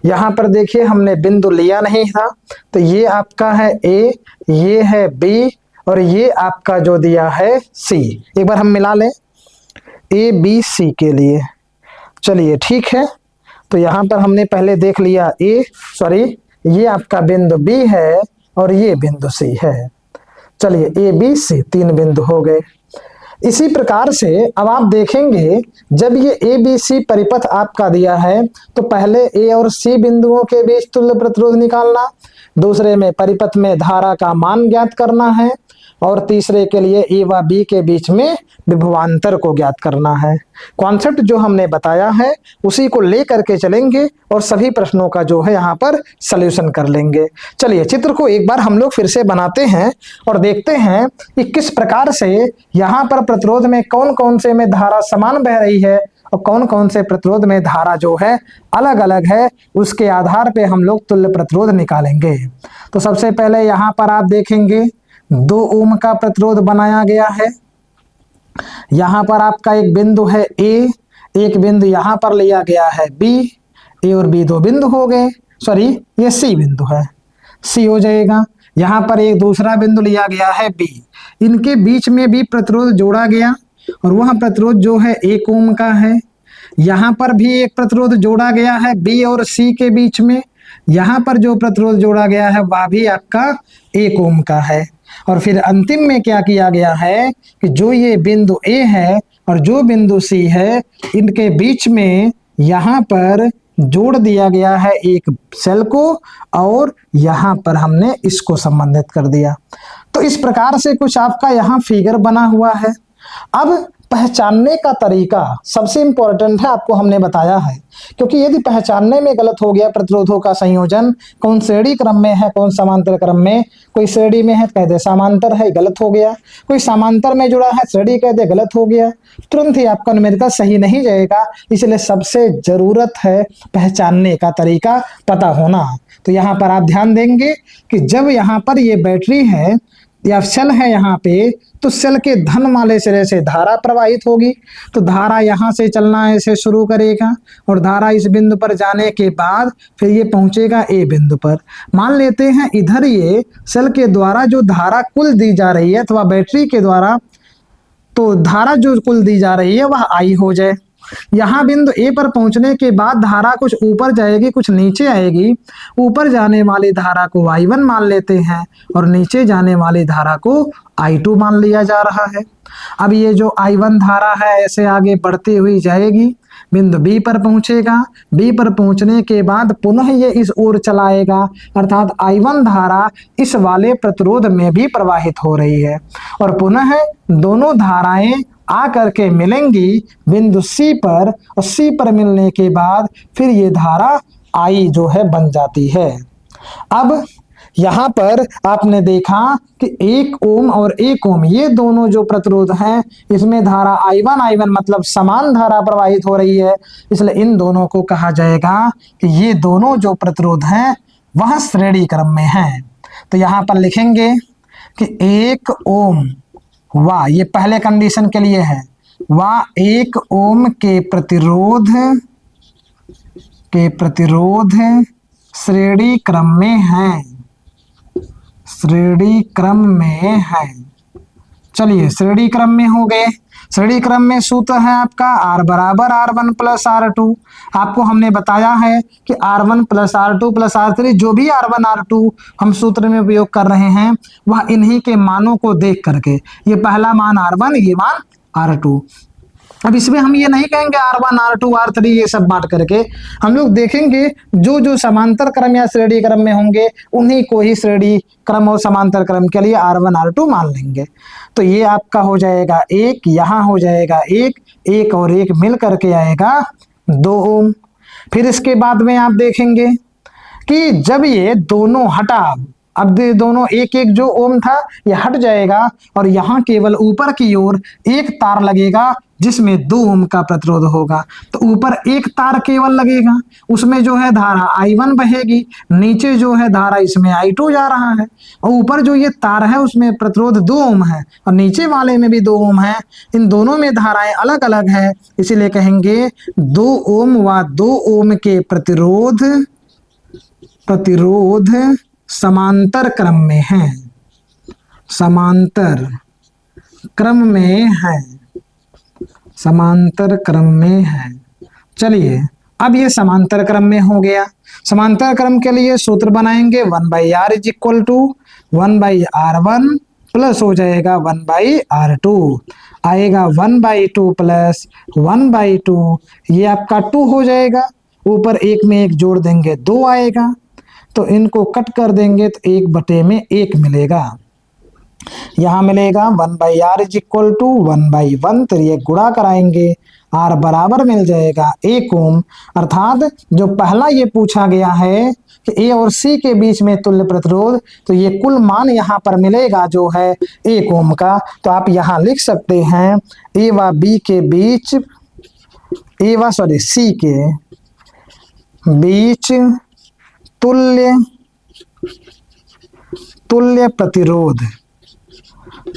[SPEAKER 1] यहाँ पर देखिए हमने बिंदु लिया नहीं था, तो ये आपका है ए, ये है बी और ये आपका जो दिया है सी। एक बार हम मिला लें ए बी सी के लिए। चलिए ठीक है, तो यहाँ पर हमने पहले देख लिया ये आपका बिंदु बी है और ये बिंदु सी है। चलिए ए बी सी 3 बिंदु हो गए। इसी प्रकार से अब आप देखेंगे जब ये ए बी सी परिपथ आपका दिया है तो पहले ए और सी बिंदुओं के बीच तुल्य प्रतिरोध निकालना, दूसरे में परिपथ में धारा का मान ज्ञात करना है और तीसरे के लिए ए व बी के बीच में विभवांतर को ज्ञात करना है। कॉन्सेप्ट जो हमने बताया है उसी को लेकर के चलेंगे और सभी प्रश्नों का जो है यहाँ पर सलूशन कर लेंगे। चलिए चित्र को एक बार हम लोग फिर से बनाते हैं और देखते हैं कि किस प्रकार से यहाँ पर प्रतिरोध में कौन कौन से में धारा समान बह रही है और कौन कौन से प्रतिरोध में धारा जो है अलग अलग है, उसके आधार पे हम लोग तुल्य प्रतिरोध निकालेंगे। तो सबसे पहले यहाँ पर आप देखेंगे 2 ओम का प्रतिरोध बनाया गया है। यहाँ पर आपका एक बिंदु है ए, एक बिंदु यहाँ पर लिया गया है बी, ए और बी 2 बिंदु हो गए, ये सी बिंदु है, सी हो जाएगा। यहाँ पर एक दूसरा बिंदु लिया गया है बी, इनके बीच में भी प्रतिरोध जोड़ा गया और वह प्रतिरोध जो है 1 ओम का है। यहाँ पर भी एक प्रतिरोध जोड़ा गया है बी और सी के बीच में, यहाँ पर जो प्रतिरोध जोड़ा गया है वह भी आपका 1 ओम का है। और फिर अंतिम में क्या किया गया है कि जो ये बिंदु ए है और जो बिंदु सी है इनके बीच में यहाँ पर जोड़ दिया गया है एक सेल को और यहाँ पर हमने इसको संबंधित कर दिया। तो इस प्रकार से कुछ आपका यहाँ फिगर बना हुआ है। अब पहचानने का तरीका सबसे इंपॉर्टेंट है, आपको हमने बताया है, क्योंकि यदि पहचानने में गलत हो गया प्रतिरोधों का संयोजन कौन श्रेणी क्रम में है कौन समांतर क्रम में, कोई श्रेणी में है कह दे समांतर है गलत हो गया, कोई समांतर में जुड़ा है श्रेणी कह दे गलत हो गया, तुरंत ही आपका न्यूमेरिकल सही नहीं जाएगा। इसलिए सबसे जरूरत है पहचानने का तरीका पता होना। तो यहाँ पर आप ध्यान देंगे कि जब यहाँ पर ये बैटरी है या सेल है यहाँ पे, तो सेल के धन वाले सिरे से धारा प्रवाहित होगी, तो धारा यहाँ से चलना ऐसे शुरू करेगा और धारा इस बिंदु पर जाने के बाद फिर ये पहुंचेगा ए बिंदु पर। मान लेते हैं इधर ये सेल के द्वारा जो धारा कुल दी जा रही है अथवा बैटरी के द्वारा तो धारा जो कुल दी जा रही है वह आई हो जाए। यहाँ बिंदु ए पर पहुंचने के बाद धारा कुछ ऊपर जाएगी कुछ नीचे आएगी, ऊपर जाने वाली धारा को I1 मान लेते हैं और नीचे जाने वाली धारा को I2 मान लिया जा रहा है। अब ये जो I1 धारा है ऐसे आगे बढ़ती हुई जाएगी, बिंदु बी पर पहुंचेगा, बी पर पहुंचने के बाद पुनः ये इस ओर चलाएगा, अर्थात I1 धारा इस वाले प्रतिरोध में भी प्रवाहित हो रही है और पुनः दोनों धाराएं आ करके मिलेंगी बिंदु सी पर और सी पर मिलने के बाद फिर ये धारा आई जो है बन जाती है। अब यहाँ पर आपने देखा कि 1 ओम और 1 ओम ये दोनों जो प्रतिरोध हैं इसमें धारा I1 मतलब समान धारा प्रवाहित हो रही है, इसलिए इन दोनों को कहा जाएगा कि ये दोनों जो प्रतिरोध हैं वह श्रेणी क्रम में हैं। तो यहाँ पर लिखेंगे कि 1 ओम व ये पहले कंडीशन के लिए है, व 1 ओम के प्रतिरोध श्रेणी क्रम में है, श्रेणी क्रम में है। चलिए श्रेणी क्रम में हो गए। श्रेणी क्रम में सूत्र है आपका R बराबर R1 प्लस R2। आपको हमने बताया है कि R1 plus R2 plus R3 जो भी R1 R2 हम सूत्र में उपयोग कर रहे हैं वह इन्हीं के मानों को देख करके, ये पहला मान R1 ये मान R2। अब इसमें हम ये नहीं कहेंगे R1 R2 R3 ये सब बांट करके, हम लोग देखेंगे जो जो समांतर क्रम या श्रेणी क्रम में होंगे उन्हीं को ही श्रेणी क्रम और समांतर क्रम के लिए R1 R2 मान लेंगे। तो ये आपका हो जाएगा 1, यहाँ हो जाएगा 1 और 1 मिल करके आएगा 2 ओम। फिर इसके बाद में आप देखेंगे कि जब ये दोनों हटा, अब दोनों 1 जो ओम था ये हट जाएगा और यहाँ केवल ऊपर की ओर एक तार लगेगा जिसमें 2 ओम का प्रतिरोध होगा। तो ऊपर एक तार केवल लगेगा, उसमें जो है धारा I1 बहेगी, नीचे जो है धारा इसमें I2 जा रहा है और ऊपर जो ये तार है उसमें प्रतिरोध 2 ओम है और नीचे वाले में भी 2 ओम है। इन दोनों में धाराएं अलग अलग है, इसीलिए कहेंगे 2 ओम व 2 ओम के प्रतिरोध समांतर क्रम में है, समांतर क्रम में है, समांतर क्रम में है। चलिए अब ये समांतर क्रम में हो गया। समांतर क्रम के लिए सूत्र बनाएंगे 1/r is equal to 1/r1 plus हो जाएगा 1/r2, आएगा 1/2 प्लस 1/2, ये आपका 2 हो जाएगा, ऊपर 1 में 1 जोड़ देंगे 2 आएगा, तो इनको कट कर देंगे तो 1/1 मिलेगा। यहाँ मिलेगा 1/r इज इक्वल टू 1/1, तो ये गुणा कराएंगे R बराबर मिल जाएगा 1 ओम, अर्थात जो पहला ये पूछा गया है कि A और C के बीच में तुल्य प्रतिरोध, तो ये कुल मान यहाँ पर मिलेगा जो है 1 ओम का। तो आप यहाँ लिख सकते हैं A व B के बीच, C के बीच तुल्य प्रतिरोध,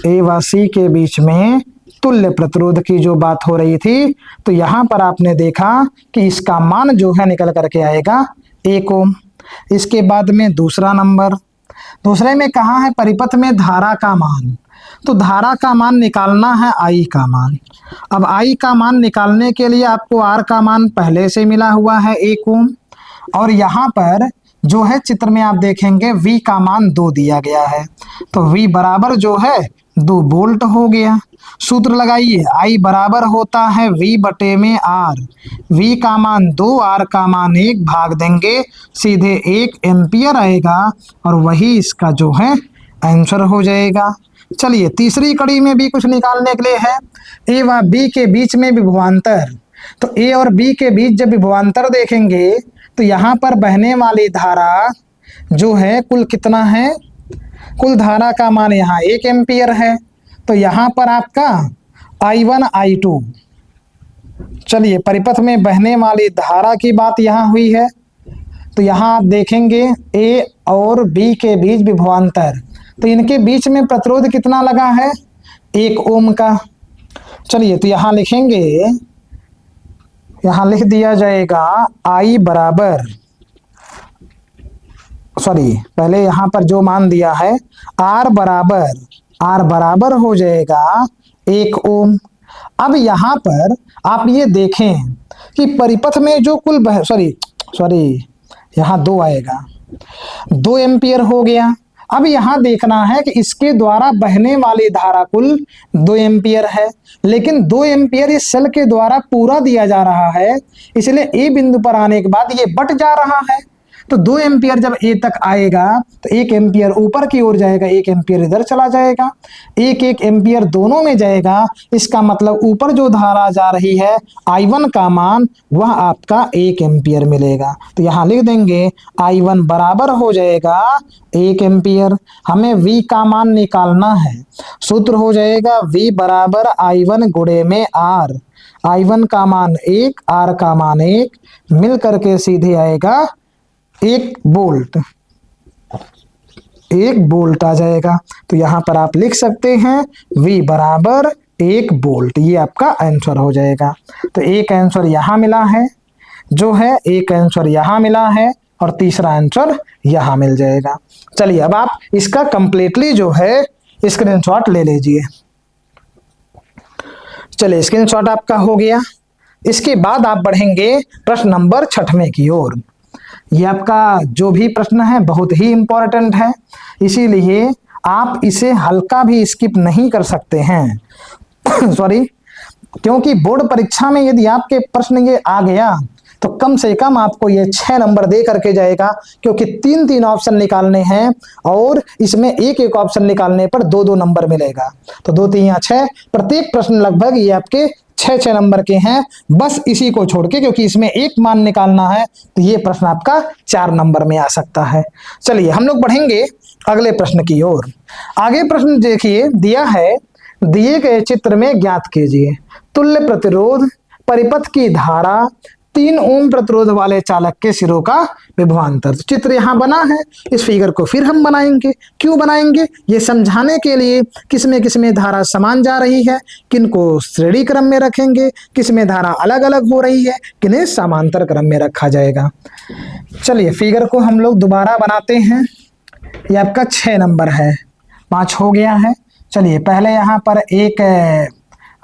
[SPEAKER 1] A व C के बीच में तुल्य प्रतिरोध की जो बात हो रही थी, तो यहाँ पर आपने देखा कि इसका मान जो है निकल करके आएगा 1 ओम। इसके बाद में दूसरा नंबर, दूसरे में कहा है परिपथ में धारा का मान, तो धारा का मान निकालना है I का मान। अब I का मान निकालने के लिए आपको R का मान पहले से मिला हुआ है 1 ओम और यहाँ पर जो है चित्र में आप देखेंगे V का मान 2 दिया गया है, तो V बराबर जो है 2 वोल्ट हो गया। सूत्र लगाइए, I बराबर होता है V/R, V का मान 2, R का मान 1, भाग देंगे सीधे 1 एम्पियर आएगा और वही इसका जो है आंसर हो जाएगा। चलिए तीसरी कड़ी में भी कुछ निकालने के लिए है, ए व बी के बीच में विभवांतर। तो ए और बी के बीच जब विभवांतर देखेंगे तो यहाँ पर बहने वाली धारा जो है कुल कितना है, कुल धारा का मान यहाँ 1 एम्पियर है। तो यहाँ पर आपका I1 I2, चलिए परिपथ में बहने वाली धारा की बात यहाँ हुई है। तो यहाँ आप देखेंगे ए और बी के बीच विभवांतर, तो इनके बीच में प्रतिरोध कितना लगा है, 1 ओम का। चलिए तो यहाँ लिखेंगे, यहाँ लिख दिया जाएगा I बराबर, सॉरी पहले यहाँ पर जो मान दिया है R बराबर हो जाएगा 1 ओम। अब यहाँ पर आप ये देखें कि परिपथ में जो कुल सॉरी यहाँ 2 आएगा, 2 एम्पियर हो गया। अब यहाँ देखना है कि इसके द्वारा बहने वाली धारा कुल 2 एम्पियर है, लेकिन 2 एम्पियर इस सेल के द्वारा पूरा दिया जा रहा है, इसलिए ए बिंदु पर आने के बाद ये बट जा रहा है। तो 2 एम्पियर जब ए तक आएगा तो 1 एम्पियर ऊपर की ओर जाएगा, 1 एम्पियर इधर चला जाएगा, 1 एम्पियर दोनों में जाएगा। इसका मतलब ऊपर जो धारा जा रही है I1 का मान वह आपका 1 एम्पियर मिलेगा। तो यहाँ लिख देंगे I1 बराबर हो जाएगा 1 एम्पियर। हमें V का मान निकालना है, सूत्र हो जाएगा V बराबर I1 गुणे में R। I1 का मान 1, R का मान 1, मिल करके सीधे आएगा 1 वोल्ट, 1 वोल्ट आ जाएगा। तो यहाँ पर आप लिख सकते हैं V बराबर 1 वोल्ट, ये आपका आंसर हो जाएगा। तो एक आंसर यहाँ मिला है, जो है एक आंसर यहाँ मिला है, और तीसरा आंसर यहाँ मिल जाएगा। चलिए अब आप इसका कंप्लीटली जो है स्क्रीनशॉट ले लीजिए। चलिए स्क्रीनशॉट आपका हो गया। इसके बाद आप बढ़ेंगे प्रश्न नंबर 6वें की ओर। ये आपका जो भी प्रश्न है बहुत ही इंपॉर्टेंट है, इसीलिए आप इसे हल्का भी स्किप नहीं कर सकते हैं सॉरी, क्योंकि बोर्ड परीक्षा में यदि आपके प्रश्न ये आ गया तो कम से कम आपको ये 6 नंबर दे करके जाएगा, क्योंकि 3-3 ऑप्शन निकालने हैं और इसमें एक ऑप्शन निकालने पर 2-2 नंबर मिलेगा। तो 2 3 6, प्रत्येक प्रश्न लगभग ये आपके 6-6 नंबर के हैं, बस इसी को छोड़ के, क्योंकि इसमें एक मान निकालना है तो ये प्रश्न आपका 4 नंबर में आ सकता है। चलिए हम लोग बढ़ेंगे अगले प्रश्न की ओर। आगे प्रश्न देखिए, दिया है दिए गए चित्र में ज्ञात कीजिए तुल्य प्रतिरोध परिपथ की धारा 3 ओम प्रतिरोध वाले चालक के सिरों का विभवांतर। तो चित्र यहाँ बना है, इस फिगर को फिर हम बनाएंगे। क्यों बनाएंगे? ये समझाने के लिए किसमें धारा समान जा रही है, किनको श्रेणी क्रम में रखेंगे, किसमें धारा अलग अलग हो रही है, किन्हें समांतर क्रम में रखा जाएगा। चलिए फिगर को हम लोग दोबारा बनाते हैं। ये आपका 6 नंबर है, 5 हो गया है। चलिए पहले यहाँ पर एक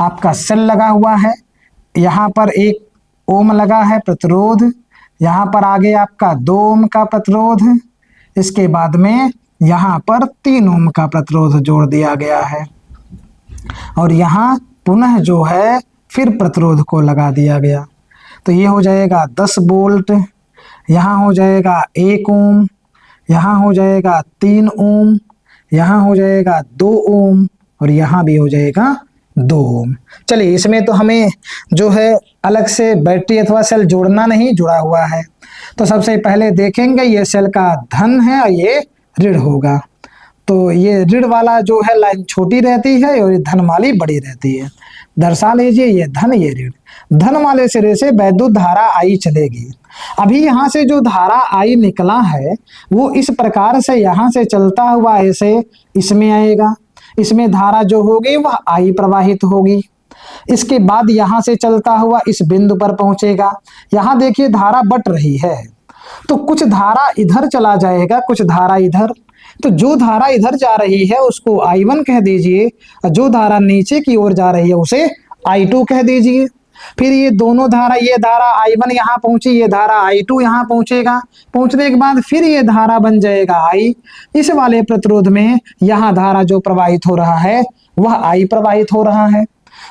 [SPEAKER 1] आपका सेल लगा हुआ है, यहाँ पर 1 ओम लगा है प्रतिरोध, यहाँ पर आगे आपका 2 ओम का प्रतिरोध, इसके बाद में यहाँ पर 3 ओम का प्रतिरोध जोड़ दिया गया है, और यहाँ पुनः जो है फिर प्रतिरोध को लगा दिया गया। तो ये हो जाएगा 10 वोल्ट, यहाँ हो जाएगा 1 ओम, यहाँ हो जाएगा 3 ओम, यहाँ हो जाएगा 2 ओम, और यहाँ भी हो जाएगा 2 ओम। चलिए इसमें तो हमें जो है अलग से बैटरी अथवा सेल जोड़ना नहीं, जुड़ा हुआ है। तो सबसे पहले देखेंगे ये सेल का धन है और ये ऋण होगा। तो ये ऋण वाला जो है लाइन छोटी रहती है और ये धन वाली बड़ी रहती है। दर्शा लीजिए, ये धन ये ऋण। धन वाले सिरे से वैद्युत धारा आई चलेगी। अभी यहाँ से जो धारा आई निकला है वो इस प्रकार से यहाँ से चलता हुआ ऐसे इसमें आएगा, इसमें धारा जो होगी वह आई प्रवाहित होगी। इसके बाद यहाँ से चलता हुआ इस बिंदु पर पहुंचेगा। यहाँ देखिए धारा बट रही है, तो कुछ धारा इधर चला जाएगा, कुछ धारा इधर। तो जो धारा इधर जा रही है उसको I1 कह दीजिए, और जो धारा नीचे की ओर जा रही है उसे I2 कह दीजिए। फिर ये दोनों धारा, ये धारा I1 यहाँ पहुंची, ये धारा I2 यहाँ पहुंचेगा। पहुंचने के बाद फिर ये धारा बन जाएगा I। इस वाले प्रतिरोध में यहाँ धारा जो प्रवाहित हो रहा है वह I प्रवाहित हो रहा है।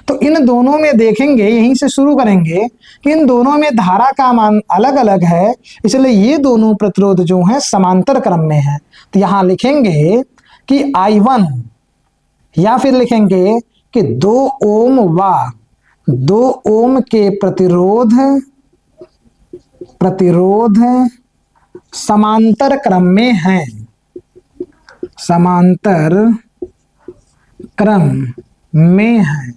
[SPEAKER 1] तो इन दोनों में देखेंगे, यहीं से शुरू करेंगे कि इन दोनों में धारा का मान अलग अलग है, इसलिए ये दोनों प्रतिरोध जो हैं समांतर क्रम में है। तो यहाँ लिखेंगे कि I1 या फिर लिखेंगे कि 2 ओम व 2 ओम के प्रतिरोध समांतर क्रम में है, समांतर क्रम में है।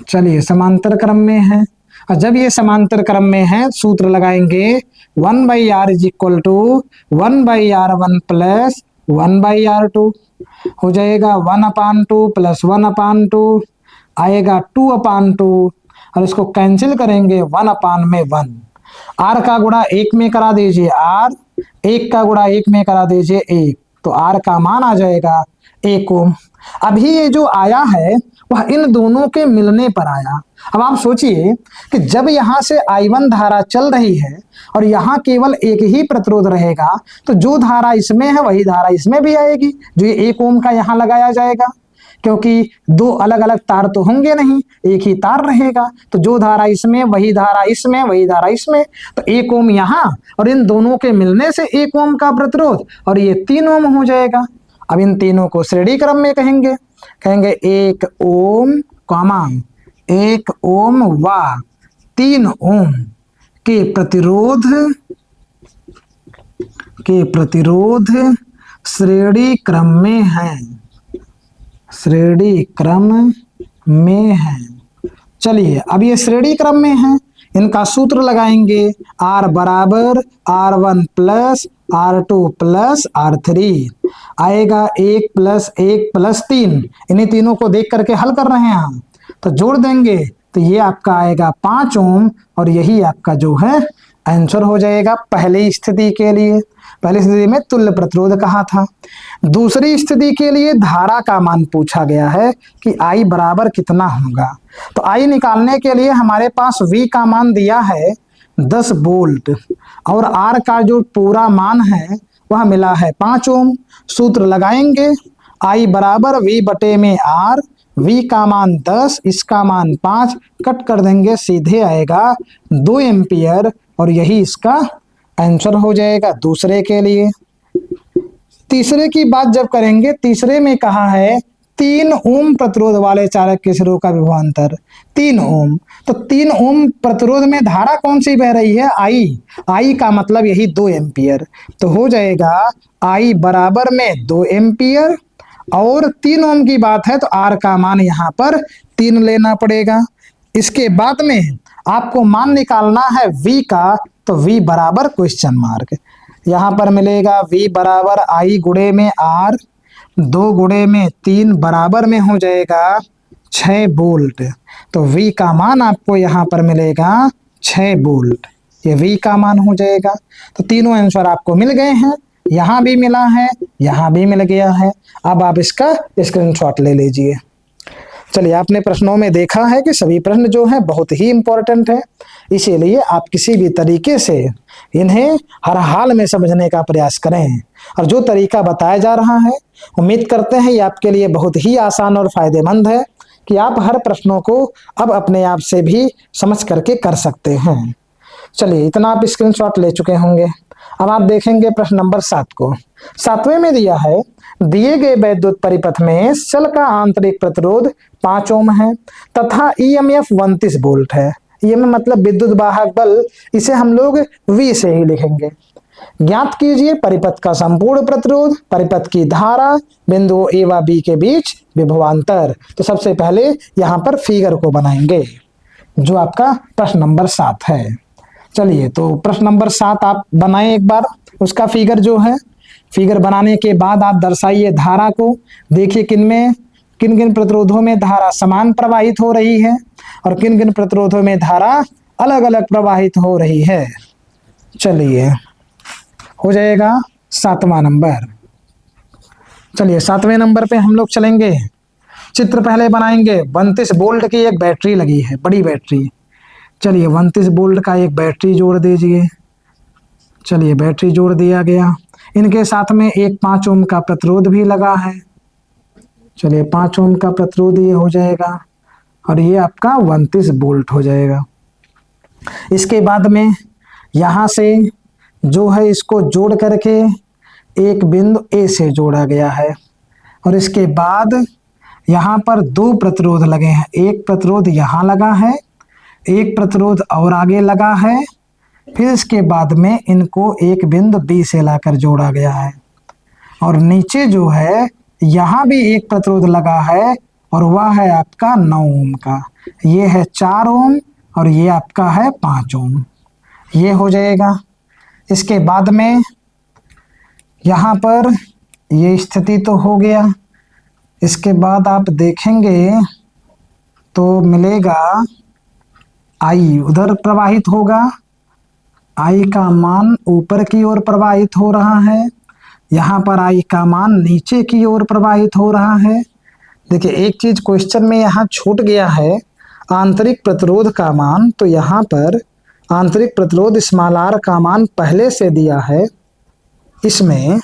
[SPEAKER 1] चलिए समांतर क्रम में है, और जब ये समांतर क्रम में है सूत्र लगाएंगे 1/r is equal to 1/r1 plus 1/r2 हो जाएगा। 1/2 प्लस 1/2 आएगा 2/2, और इसको कैंसिल करेंगे 1/1। r का गुणा 1 में करा दीजिए r, 1 का गुणा 1 में करा दीजिए 1, तो r का मान आ जाएगा 1 ओम। अभी ये जो आया है वह इन दोनों के मिलने पर आया। अब आप सोचिए कि जब यहां से I1 धारा चल रही है और यहां केवल एक ही प्रतिरोध रहेगा, तो जो धारा इसमें है वही धारा इसमें भी आएगी, जो ये 1 ओम का यहां लगाया जाएगा, क्योंकि दो अलग अलग तार तो होंगे नहीं, एक ही तार रहेगा। तो जो धारा इसमें वही धारा इसमें, वही धारा इसमें, तो 1 ओम यहाँ और इन दोनों के मिलने से 1 ओम का प्रतिरोध, और ये 3 ओम हो जाएगा। अब इन तीनों को श्रेणी क्रम में कहेंगे 1 ओम कॉमा 1 ओम व 3 ओम के प्रतिरोध श्रेणी क्रम में है, श्रेणी क्रम में है। चलिए अब ये श्रेणी क्रम में है, इनका सूत्र लगाएंगे R बराबर R1 plus R2 plus R3 आएगा 1 प्लस 1 प्लस 3। इन्हीं तीनों को देख करके हल कर रहे हैं हम, तो जोड़ देंगे तो ये आपका आएगा 5 ओम, और यही आपका जो है आंसर हो जाएगा पहली स्थिति के लिए। पहली स्थिति में तुल्य प्रतिरोध कहा था। दूसरी स्थिति के लिए धारा का मान पूछा गया है कि I बराबर कितना होगा। तो I निकालने के लिए हमारे पास V का मान दिया है 10 वोल्ट, और R का जो पूरा मान है वह मिला है 5 ओम। सूत्र लगाएंगे I बराबर V बटे में R, V का मान 10, इसका मान 5, कट कर देंगे, सीधे आएगा 2 एम्पियर, और यही इसका आंसर हो जाएगा दूसरे के लिए। तीसरे की बात जब करेंगे, तीसरे में कहा है 3 ओम प्रतिरोध वाले चालक के सिरों का विभवांतर 3 ओम। तो 3 ओम प्रतिरोध में धारा कौन सी बह रही है? I का मतलब यही 2 एम्पियर। तो हो जाएगा I बराबर में 2 एम्पियर, और 3 ओम की बात है तो R का मान यहाँ पर 3 लेना पड़ेगा। इसके बाद में आपको मान निकालना है V का, तो V बराबर क्वेश्चन मार्क, यहाँ पर मिलेगा V बराबर I गुणे में R, 2 गुणे में 3 बराबर में हो जाएगा 6 वोल्ट। तो V का मान आपको यहाँ पर मिलेगा 6 वोल्ट, ये V का मान हो जाएगा। तो तीनों आंसर आपको मिल गए हैं, यहाँ भी मिला है, यहाँ भी मिल गया है। अब आप इसका स्क्रीनशॉट ले लीजिए। चलिए, आपने प्रश्नों में देखा है कि सभी प्रश्न जो है बहुत ही इंपॉर्टेंट है, इसीलिए आप किसी भी तरीके से इन्हें हर हाल में समझने का प्रयास करें। और जो तरीका बताया जा रहा है, उम्मीद करते हैं ये आपके लिए बहुत ही आसान और फायदेमंद है कि आप हर प्रश्नों को अब अपने आप से भी समझ करके कर सकते हैं। चलिए, इतना आप स्क्रीनशॉट ले चुके होंगे। अब आप देखेंगे प्रश्न नंबर 7 को। 7वें में दिया है, दिए गए वैद्युत परिपथ में शेल का आंतरिक प्रतिरोध 5 ओम है तथा EMF 29 वोल्ट है। EMF मतलब विद्युत वाहक बल, इसे हम लोग V से ही लिखेंगे। ज्ञात कीजिए परिपथ का संपूर्ण प्रतिरोध, परिपथ की धारा, बिंदु A व B के बीच विभवांतर। तो सबसे पहले यहाँ पर फिगर को बनाएंगे, जो आपका प्रश्न नंबर 7 है। चलिए, तो प्रश्न नंबर 7 आप बनाएं एक बार। उसका फिगर जो है, फिगर बनाने के बाद आप दर्शाइए धारा को। देखिए किन किन प्रतिरोधों में धारा समान प्रवाहित हो रही है और किन किन प्रतिरोधों में धारा अलग अलग प्रवाहित हो रही है। चलिए, हो जाएगा 7वां नंबर। चलिए, 7वें नंबर पे हम लोग चलेंगे। चित्र पहले बनाएंगे। 32 वोल्ट की एक बैटरी लगी है, बड़ी बैटरी। चलिए, 32 वोल्ट का एक बैटरी जोड़ दीजिए। चलिए, बैटरी जोड़ दिया गया। इनके साथ में एक 5 ओम का प्रतिरोध भी लगा है। चलिए, 5 ओम का प्रतिरोध ये हो जाएगा, और ये आपका 32 वोल्ट हो जाएगा। इसके बाद में यहाँ से जो है इसको जोड़ करके एक बिंदु A से जोड़ा गया है, और इसके बाद यहाँ पर दो प्रतिरोध लगे हैं, एक प्रतिरोध यहाँ लगा है, एक प्रतिरोध और आगे लगा है, फिर इसके बाद में इनको एक बिंदु बी से लाकर जोड़ा गया है। और नीचे जो है यहाँ भी एक प्रतिरोध लगा है और वह है आपका 9 ओम का, ये है 4 ओम और ये आपका है 5 ओम, ये हो जाएगा। इसके बाद में यहाँ पर ये स्थिति तो हो गया। इसके बाद आप देखेंगे तो मिलेगा आई उधर प्रवाहित होगा, आई का मान ऊपर की ओर प्रवाहित हो रहा है, यहाँ पर आई का मान नीचे की ओर प्रवाहित हो रहा है। देखिए एक चीज क्वेश्चन में यहाँ छूट गया है, आंतरिक प्रतिरोध का मान, तो यहाँ पर आंतरिक प्रतिरोध स्मॉल आर का मान पहले से दिया है। इसमें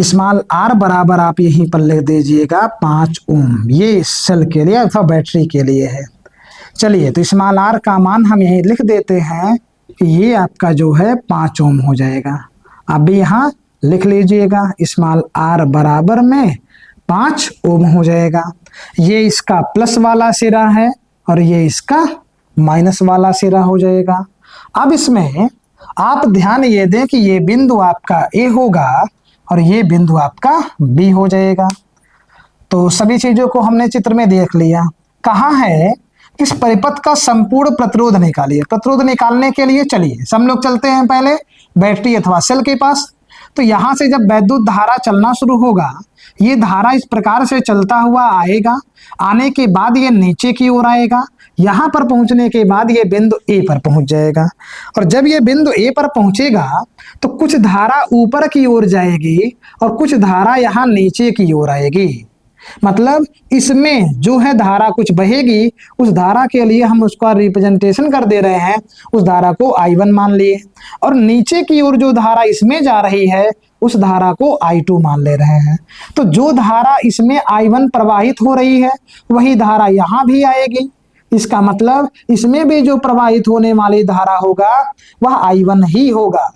[SPEAKER 1] स्मॉल आर बराबर आप यहीं पर लिख दीजिएगा 5 ओम, ये सेल के लिए अथवा बैटरी के लिए है। चलिए तो स्मॉल आर का मान हम यहीं लिख देते हैं कि ये आपका जो है 5 ओम हो जाएगा। आप भी यहाँ लिख लीजिएगा स्मॉल आर बराबर में 5 ओम हो जाएगा। ये इसका प्लस वाला सिरा है और ये इसका माइनस वाला सिरा हो जाएगा। अब इसमें आप ध्यान ये दें कि ये बिंदु आपका ए होगा और ये बिंदु आपका बी हो जाएगा। तो सभी चीजों को हमने चित्र में देख लिया। कहाँ है इस परिपथ का संपूर्ण प्रतिरोध निकालिए। प्रतिरोध निकालने के लिए चलिए हम लोग चलते हैं पहले बैटरी अथवा सेल के पास। तो यहाँ से जब वैद्युत धारा चलना शुरू होगा, ये धारा इस प्रकार से चलता हुआ आएगा, आने के बाद ये नीचे की ओर आएगा, यहाँ पर पहुंचने के बाद ये बिंदु ए पर पहुंच जाएगा। और जब ये बिंदु ए पर पहुंचेगा तो कुछ धारा ऊपर की ओर जाएगी और कुछ धारा यहाँ नीचे की ओर आएगी। मतलब इसमें जो है धारा कुछ बहेगी, उस धारा के लिए हम उसका रिप्रेजेंटेशन कर दे रहे हैं, उस धारा को I1 मान लिए। और नीचे की ओर जो धारा इसमें जा रही है उस धारा को I2 मान ले रहे हैं। तो जो धारा इसमें I1 प्रवाहित हो रही है वही धारा यहाँ भी आएगी। इसका मतलब इसमें भी जो प्रवाहित होने वाली धारा होगा वह I1 ही होगा।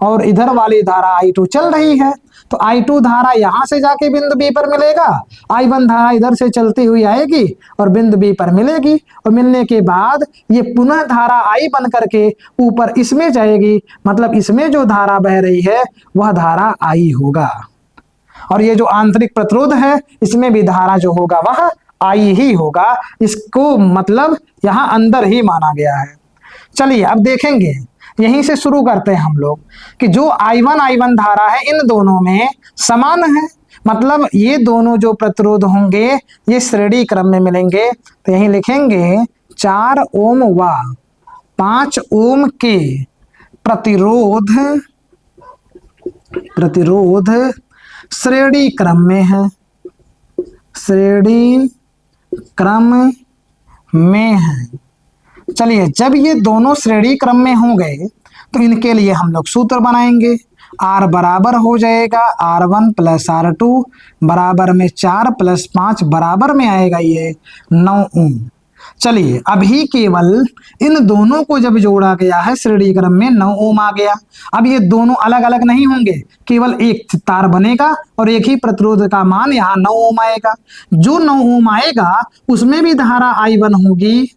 [SPEAKER 1] और इधर वाली धारा I2 चल रही है, तो I2 धारा यहां से जाके बिंदु बी पर मिलेगा, I1 धारा इधर से चलती हुई आएगी और बिंदु बी पर मिलेगी। और मिलने के बाद ये पुनः धारा I बन करके ऊपर इसमें जाएगी। मतलब इसमें जो धारा बह रही है वह धारा I होगा। और ये जो आंतरिक प्रतिरोध है इसमें भी धारा जो होगा वह I ही होगा। इसको मतलब यहाँ अंदर ही माना गया है। चलिए अब देखेंगे, यहीं से शुरू करते हैं हम लोग कि जो I1 धारा है इन दोनों में समान है। मतलब ये दोनों जो प्रतिरोध होंगे ये श्रेणी क्रम में मिलेंगे। तो यहीं लिखेंगे 4 ओम व 5 ओम के प्रतिरोध श्रेणी क्रम में है, श्रेणी क्रम में है। चलिए जब ये दोनों श्रेणी क्रम में हो गए तो इनके लिए हम लोग सूत्र बनाएंगे। R बराबर हो जाएगा R1 प्लस R2 बराबर में 4 प्लस 5 बराबर में आएगा ये 9 ओम। चलिए अभी केवल इन दोनों को जब जोड़ा गया है श्रेणी क्रम में 9 ओम आ गया। अब ये दोनों अलग अलग नहीं होंगे, केवल एक तार बनेगा और एक ही प्रतिरोध का मान यहाँ 9 ओम आएगा। जो 9 ओम आएगा उसमें भी धारा I1 होगी,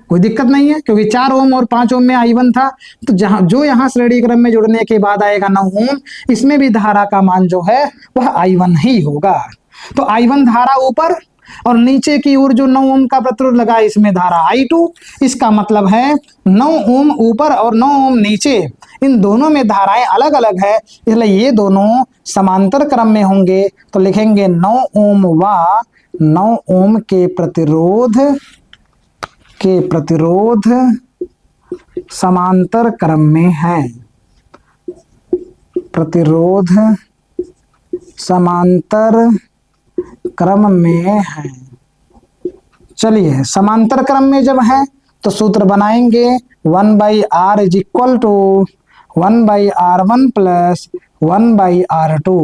[SPEAKER 1] कोई दिक्कत नहीं है, क्योंकि 4 ओम और 5 ओम में I1 था। तो जहां जो यहाँ श्रेणी क्रम में जुड़ने के बाद आएगा 9 ओम, इसमें भी धारा का मान जो है वह I1 ही होगा। तो I1 धारा ऊपर और नीचे की ओर जो 9 ओम का प्रतिरोध लगा इसमें धारा I2। इसका मतलब है 9 ओम ऊपर और 9 ओम नीचे, इन दोनों में धाराएं अलग अलग है, इसलिए ये दोनों समांतर क्रम में होंगे। तो लिखेंगे 9 ओम व 9 ओम के प्रतिरोध समांतर क्रम में है, प्रतिरोध समांतर क्रम में है। चलिए समांतर क्रम में जब है तो सूत्र बनाएंगे 1/r is equal to 1/r1 plus 1/r2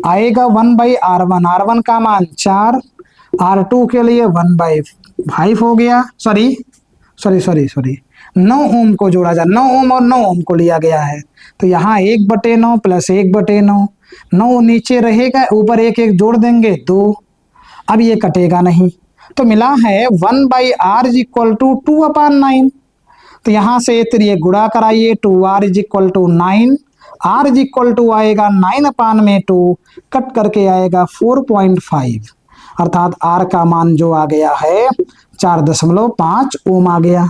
[SPEAKER 1] आएगा 1/r1, r1 का मान 4, R2 के लिए 1/5 हो गया। सॉरी 9 ओम को जोड़ा जा, 9 ओम और 9 ओम को लिया गया है तो यहाँ 1/9 प्लस 1/9, 9 नीचे रहेगा, ऊपर एक एक जोड़ देंगे 2। अब ये कटेगा नहीं, तो मिला है 1/r इज इक्वल टू 2/9। तो यहाँ से फिर ये गुणा कराइए, 2r is equal to 9, r is equal to आएगा 9/2, कट करके आएगा 4.5, अर्थात r का मान जो आ गया है 4.5 ओम आ गया।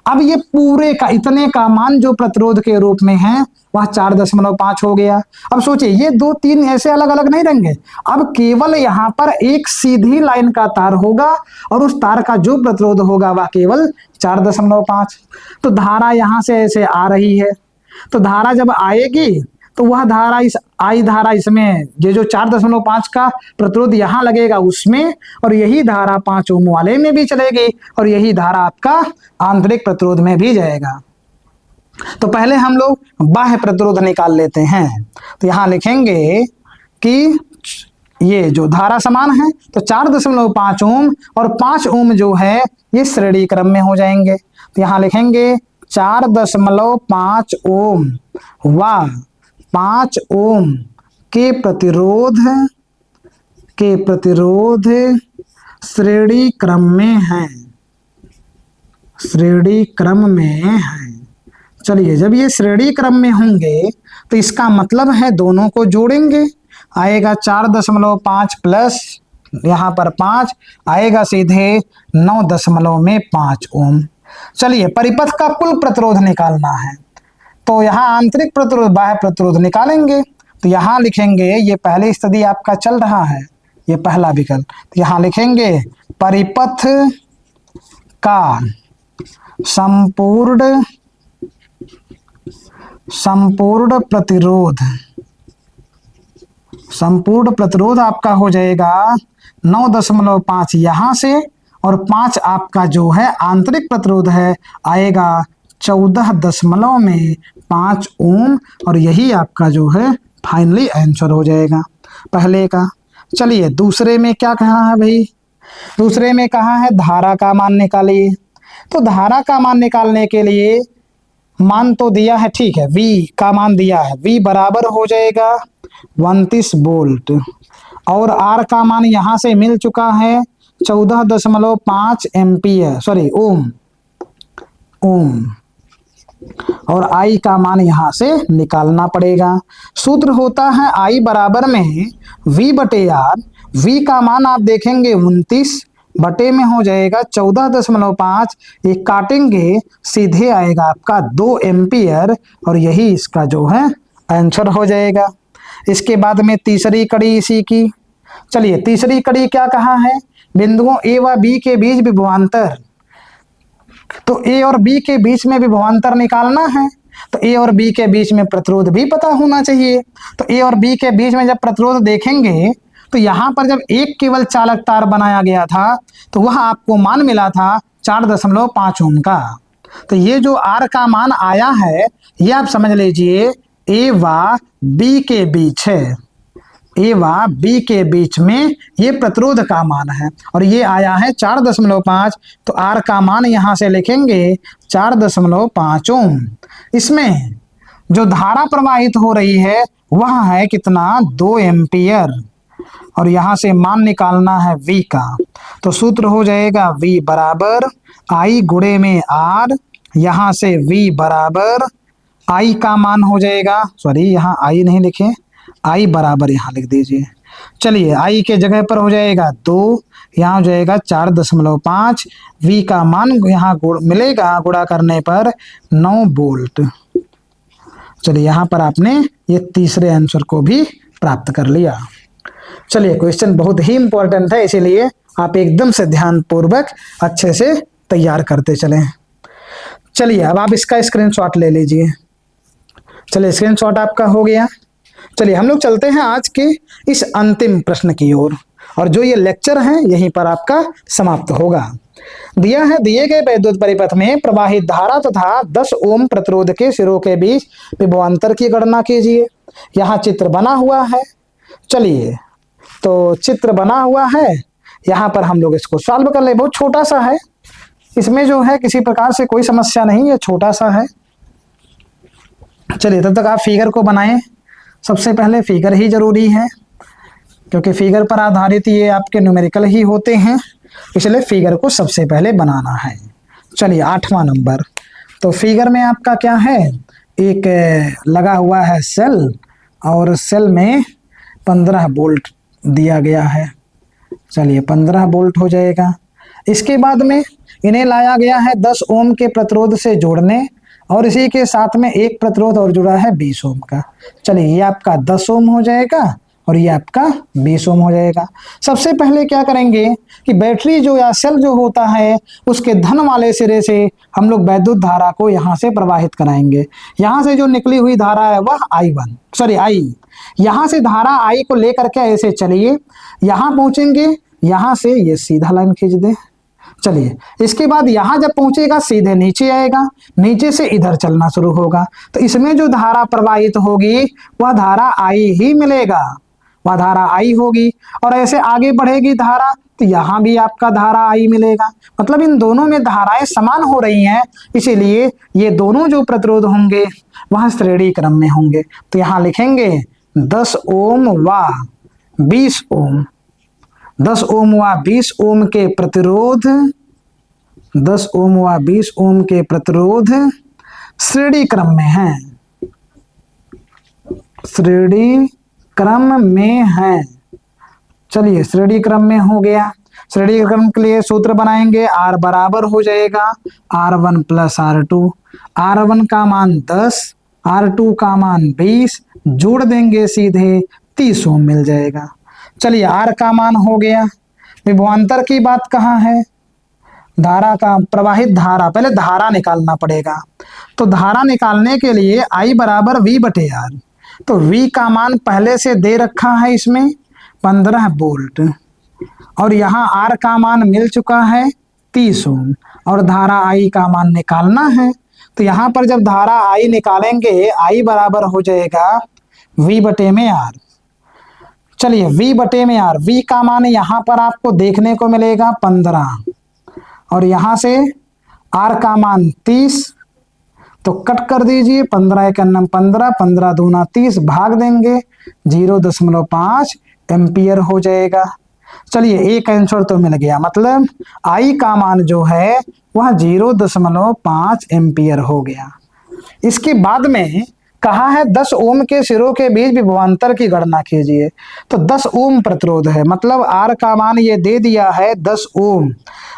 [SPEAKER 1] अब ये पूरे का इतने का मान जो प्रतिरोध के रूप में है वह 4.5 हो गया। अब सोचिए ये 2 3 ऐसे अलग अलग नहीं रहेंगे, अब केवल यहाँ पर एक सीधी लाइन का तार होगा और उस तार का जो प्रतिरोध होगा वह केवल 4.5। तो धारा यहाँ से ऐसे आ रही है, तो धारा जब आएगी तो वह धारा इस आई धारा इसमें ये जो 4.5 का प्रतिरोध यहाँ लगेगा उसमें, और यही धारा 5 ओम वाले में भी चलेगी, और यही धारा आपका आंतरिक प्रतिरोध में भी जाएगा। तो पहले हम लोग बाह्य प्रतिरोध निकाल लेते हैं। तो यहाँ लिखेंगे कि ये जो धारा समान है तो 4.5 ओम और 5 ओम जो है ये श्रेणी क्रम में हो जाएंगे। तो यहाँ लिखेंगे 4.5 ओम व 5 ओम के प्रतिरोध श्रेणी क्रम में है, श्रेणी क्रम में है। चलिए जब ये श्रेणी क्रम में होंगे तो इसका मतलब है दोनों को जोड़ेंगे, आएगा 4.5 प्लस यहाँ पर 5 आएगा सीधे 9.5 ओम। चलिए परिपथ का कुल प्रतिरोध निकालना है, तो यहाँ आंतरिक प्रतिरोध बाह्य प्रतिरोध निकालेंगे। तो यहाँ लिखेंगे, ये पहले स्थिति आपका चल रहा है, ये पहला विकल्प। तो यहाँ लिखेंगे परिपथ का संपूर्ण प्रतिरोध आपका हो जाएगा 9.5 यहाँ से, और 5 आपका जो है आंतरिक प्रतिरोध है आएगा 14.5 ओम, और यही आपका जो है फाइनली आंसर हो जाएगा पहले का। चलिए दूसरे में क्या कहा है भाई, दूसरे में कहा है धारा का मान निकालिए। तो धारा का मान निकालने के लिए मान तो दिया है, ठीक है, V का मान दिया है, V बराबर हो जाएगा 29 वोल्ट, और R का मान यहाँ से मिल चुका है 14.5 एम्पियर, सॉरी ओम, और I का मान यहाँ से निकालना पड़ेगा। सूत्र होता है I बराबर में V/R। V का मान आप देखेंगे 29 बटे में हो जाएगा 14.5, ये काटेंगे सीधे आएगा आपका 2 एम्पियर, और यही इसका जो है आंसर हो जाएगा। इसके बाद में तीसरी कड़ी इसी की। चलिए तीसरी कड़ी क्या कहा है, बिंदुओं A व B के बीच विभवांतर। तो A और B के बीच में विभवांतर निकालना है, तो A और B के बीच में प्रतिरोध भी पता होना चाहिए। तो A और B के बीच में जब प्रतिरोध देखेंगे तो यहाँ पर जब एक केवल चालक तार बनाया गया था तो वह आपको मान मिला था 4.5 ओम का। तो ये जो R का मान आया है ये आप समझ लीजिए A व B के बीच है, A व B के बीच में ये प्रतिरोध का मान है, और ये आया है 4.5। तो R का मान यहाँ से लिखेंगे 4.5 ओम। इसमें जो धारा प्रवाहित हो रही है वह है कितना, 2 एम्पियर, और यहाँ से मान निकालना है V का। तो सूत्र हो जाएगा V बराबर I गुणे में R, यहाँ से V बराबर I का मान हो जाएगा, सॉरी यहाँ I नहीं लिखे, I बराबर यहाँ लिख दीजिए। चलिए I के जगह पर हो जाएगा 2, यहाँ हो जाएगा 4.5, V का मान यहाँ मिलेगा गुणा करने पर 9 वोल्ट। चलिए यहाँ पर आपने ये तीसरे आंसर को भी प्राप्त कर लिया। चलिए क्वेश्चन बहुत ही इंपॉर्टेंट है, इसीलिए आप एकदम से ध्यान पूर्वक अच्छे से तैयार करते चलें। चलिए अब आप इसका स्क्रीनशॉट ले लीजिए। चलिए स्क्रीनशॉट आपका हो गया। चलिए हम लोग चलते हैं आज के इस अंतिम प्रश्न की ओर, और जो ये लेक्चर है यहीं पर आपका समाप्त होगा। दिया है, दिए गए वैद्युत परिपथ में प्रवाहित धारा तथा 10 ओम प्रतिरोध के सिरों के बीच विभवांतर की गणना कीजिए। यहाँ चित्र बना हुआ है। चलिए तो चित्र बना हुआ है, यहाँ पर हम लोग इसको सॉल्व कर ले। बहुत छोटा सा है, इसमें जो है किसी प्रकार से कोई समस्या नहीं है, छोटा सा है। चलिए तब तक आप फिगर को बनाएं। सबसे पहले फिगर ही जरूरी है, क्योंकि फिगर पर आधारित ये आपके न्यूमेरिकल ही होते हैं, इसलिए फिगर को सबसे पहले बनाना है। चलिए 8वां नंबर, तो फिगर में आपका क्या है, एक लगा हुआ है सेल, और सेल में 15 वोल्ट दिया गया है। चलिए 15 वोल्ट हो जाएगा। इसके बाद में इन्हें लाया गया है 10 ओम के प्रतिरोध से जोड़ने, और इसी के साथ में एक प्रतिरोध और जुड़ा है 20 ओम का। चलिए ये आपका 10 ओम हो जाएगा और ये आपका 20 ओम हो जाएगा। सबसे पहले क्या करेंगे कि बैटरी जो या सेल जो होता है उसके धन वाले सिरे से हम लोग वैद्युत धारा को यहाँ से प्रवाहित कराएंगे। यहाँ से जो निकली हुई धारा है वह I, यहाँ से धारा I को लेकर के ऐसे चलिए, यहाँ पहुंचेंगे, यहाँ से ये सीधा लाइन खींच दे। चलिए इसके बाद यहां जब पहुंचेगा सीधे नीचे आएगा, नीचे से इधर चलना शुरू होगा, तो इसमें जो धारा प्रवाहित होगी वह धारा I ही मिलेगा, वह धारा I होगी। और ऐसे आगे बढ़ेगी धारा, तो यहां भी आपका धारा I मिलेगा। मतलब इन दोनों में धाराएं समान हो रही हैं, इसीलिए ये दोनों जो प्रतिरोध होंगे वह श्रेणी क्रम में होंगे। तो यहां लिखेंगे 10 ओम व 20 ओम, 10 ओम व 20 ओम के प्रतिरोध, 10 ओम व 20 ओम के प्रतिरोध श्रेणी क्रम में है, श्रेणी क्रम में है। चलिए श्रेणी क्रम में हो गया। श्रेणी क्रम के लिए सूत्र बनाएंगे, R बराबर हो जाएगा R1 प्लस R2, R1 का मान 10, R2 का मान 20, जोड़ देंगे सीधे 30 ओम मिल जाएगा। चलिए R का मान हो गया। विभवांतर की बात कहाँ है, धारा का, प्रवाहित धारा, पहले धारा निकालना पड़ेगा। तो धारा निकालने के लिए I बराबर V बटे R, तो V का मान पहले से दे रखा है इसमें 15 वोल्ट, और यहाँ R का मान मिल चुका है 30 ओम, और धारा I का मान निकालना है। तो यहाँ पर जब धारा I निकालेंगे, I बराबर हो जाएगा V बटे में R। चलिए V बटे में R, V का मान यहाँ पर आपको देखने को मिलेगा 15, और यहाँ से R का मान 30, तो कट कर दीजिए, 15 एक 15, 15 दूना 30, भाग देंगे 0.5 एम्पियर हो जाएगा। चलिए एक आंसर तो मिल गया, मतलब I का मान जो है वह 0.5 एम्पियर हो गया। इसके बाद में कहा है 10 ओम के सिरों के बीच विभवांतर की गणना कीजिए। तो 10 ओम प्रतिरोध है, मतलब R का मान ये दे दिया है 10 ओम,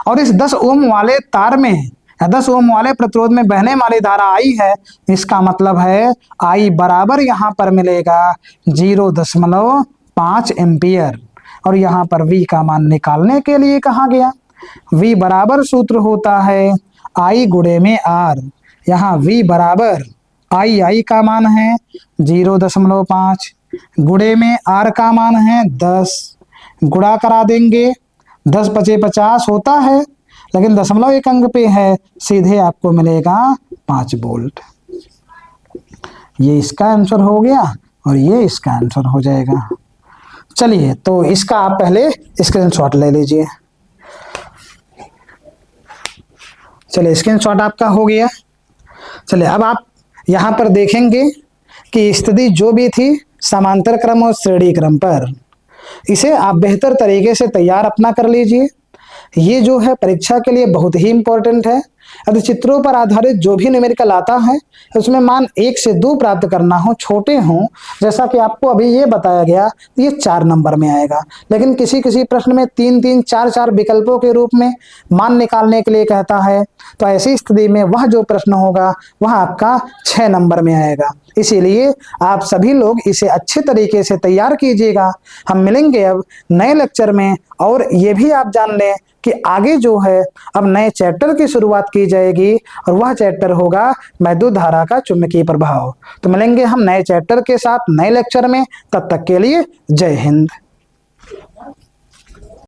[SPEAKER 1] और इस 10 ओम वाले तार में, 10 ओम वाले प्रतिरोध में बहने वाली धारा I है। इसका मतलब है I बराबर यहाँ पर मिलेगा 0.5 एम्पियर, और यहाँ पर V का मान निकालने के लिए कहा गया, V बराबर सूत्र होता है I गुणे में R। यहाँ V बराबर I का मान है 0.5, गुणे में R का मान है 10, गुणा करा देंगे, 10 पचे 50 होता है, लेकिन दशमलव एक अंक पे है, सीधे आपको मिलेगा 5 वोल्ट। ये इसका आंसर हो गया और ये इसका आंसर हो जाएगा। चलिए तो इसका आप पहले स्क्रीनशॉट ले लीजिए। चलिए स्क्रीनशॉट आपका हो गया। चलिए अब आप यहाँ पर देखेंगे कि स्थिति जो भी थी समांतर क्रम और श्रेणी क्रम पर, इसे आप बेहतर तरीके से तैयार अपना कर लीजिए। ये जो है परीक्षा के लिए बहुत ही इंपॉर्टेंट है। यदि चित्रों पर आधारित जो भी न्यूमेरिकल आता है उसमें मान 1 से 2 प्राप्त करना हो, छोटे हों, जैसा कि आपको अभी ये बताया गया, ये 4 नंबर में आएगा। लेकिन किसी किसी प्रश्न में 3-3, 4-4 विकल्पों के रूप में मान निकालने के लिए कहता है, तो ऐसी स्थिति में वह जो प्रश्न होगा वह आपका 6 नंबर में आएगा। इसीलिए आप सभी लोग इसे अच्छे तरीके से तैयार कीजिएगा। हम मिलेंगे अब नए लेक्चर में, और ये भी आप जान लें कि आगे जो है अब नए चैप्टर की शुरुआत की जाएगी, और वह चैप्टर होगा वैद्युत धारा का चुंबकीय प्रभाव। तो मिलेंगे हम नए चैप्टर के साथ नए लेक्चर में, तब तक के लिए जय हिंद।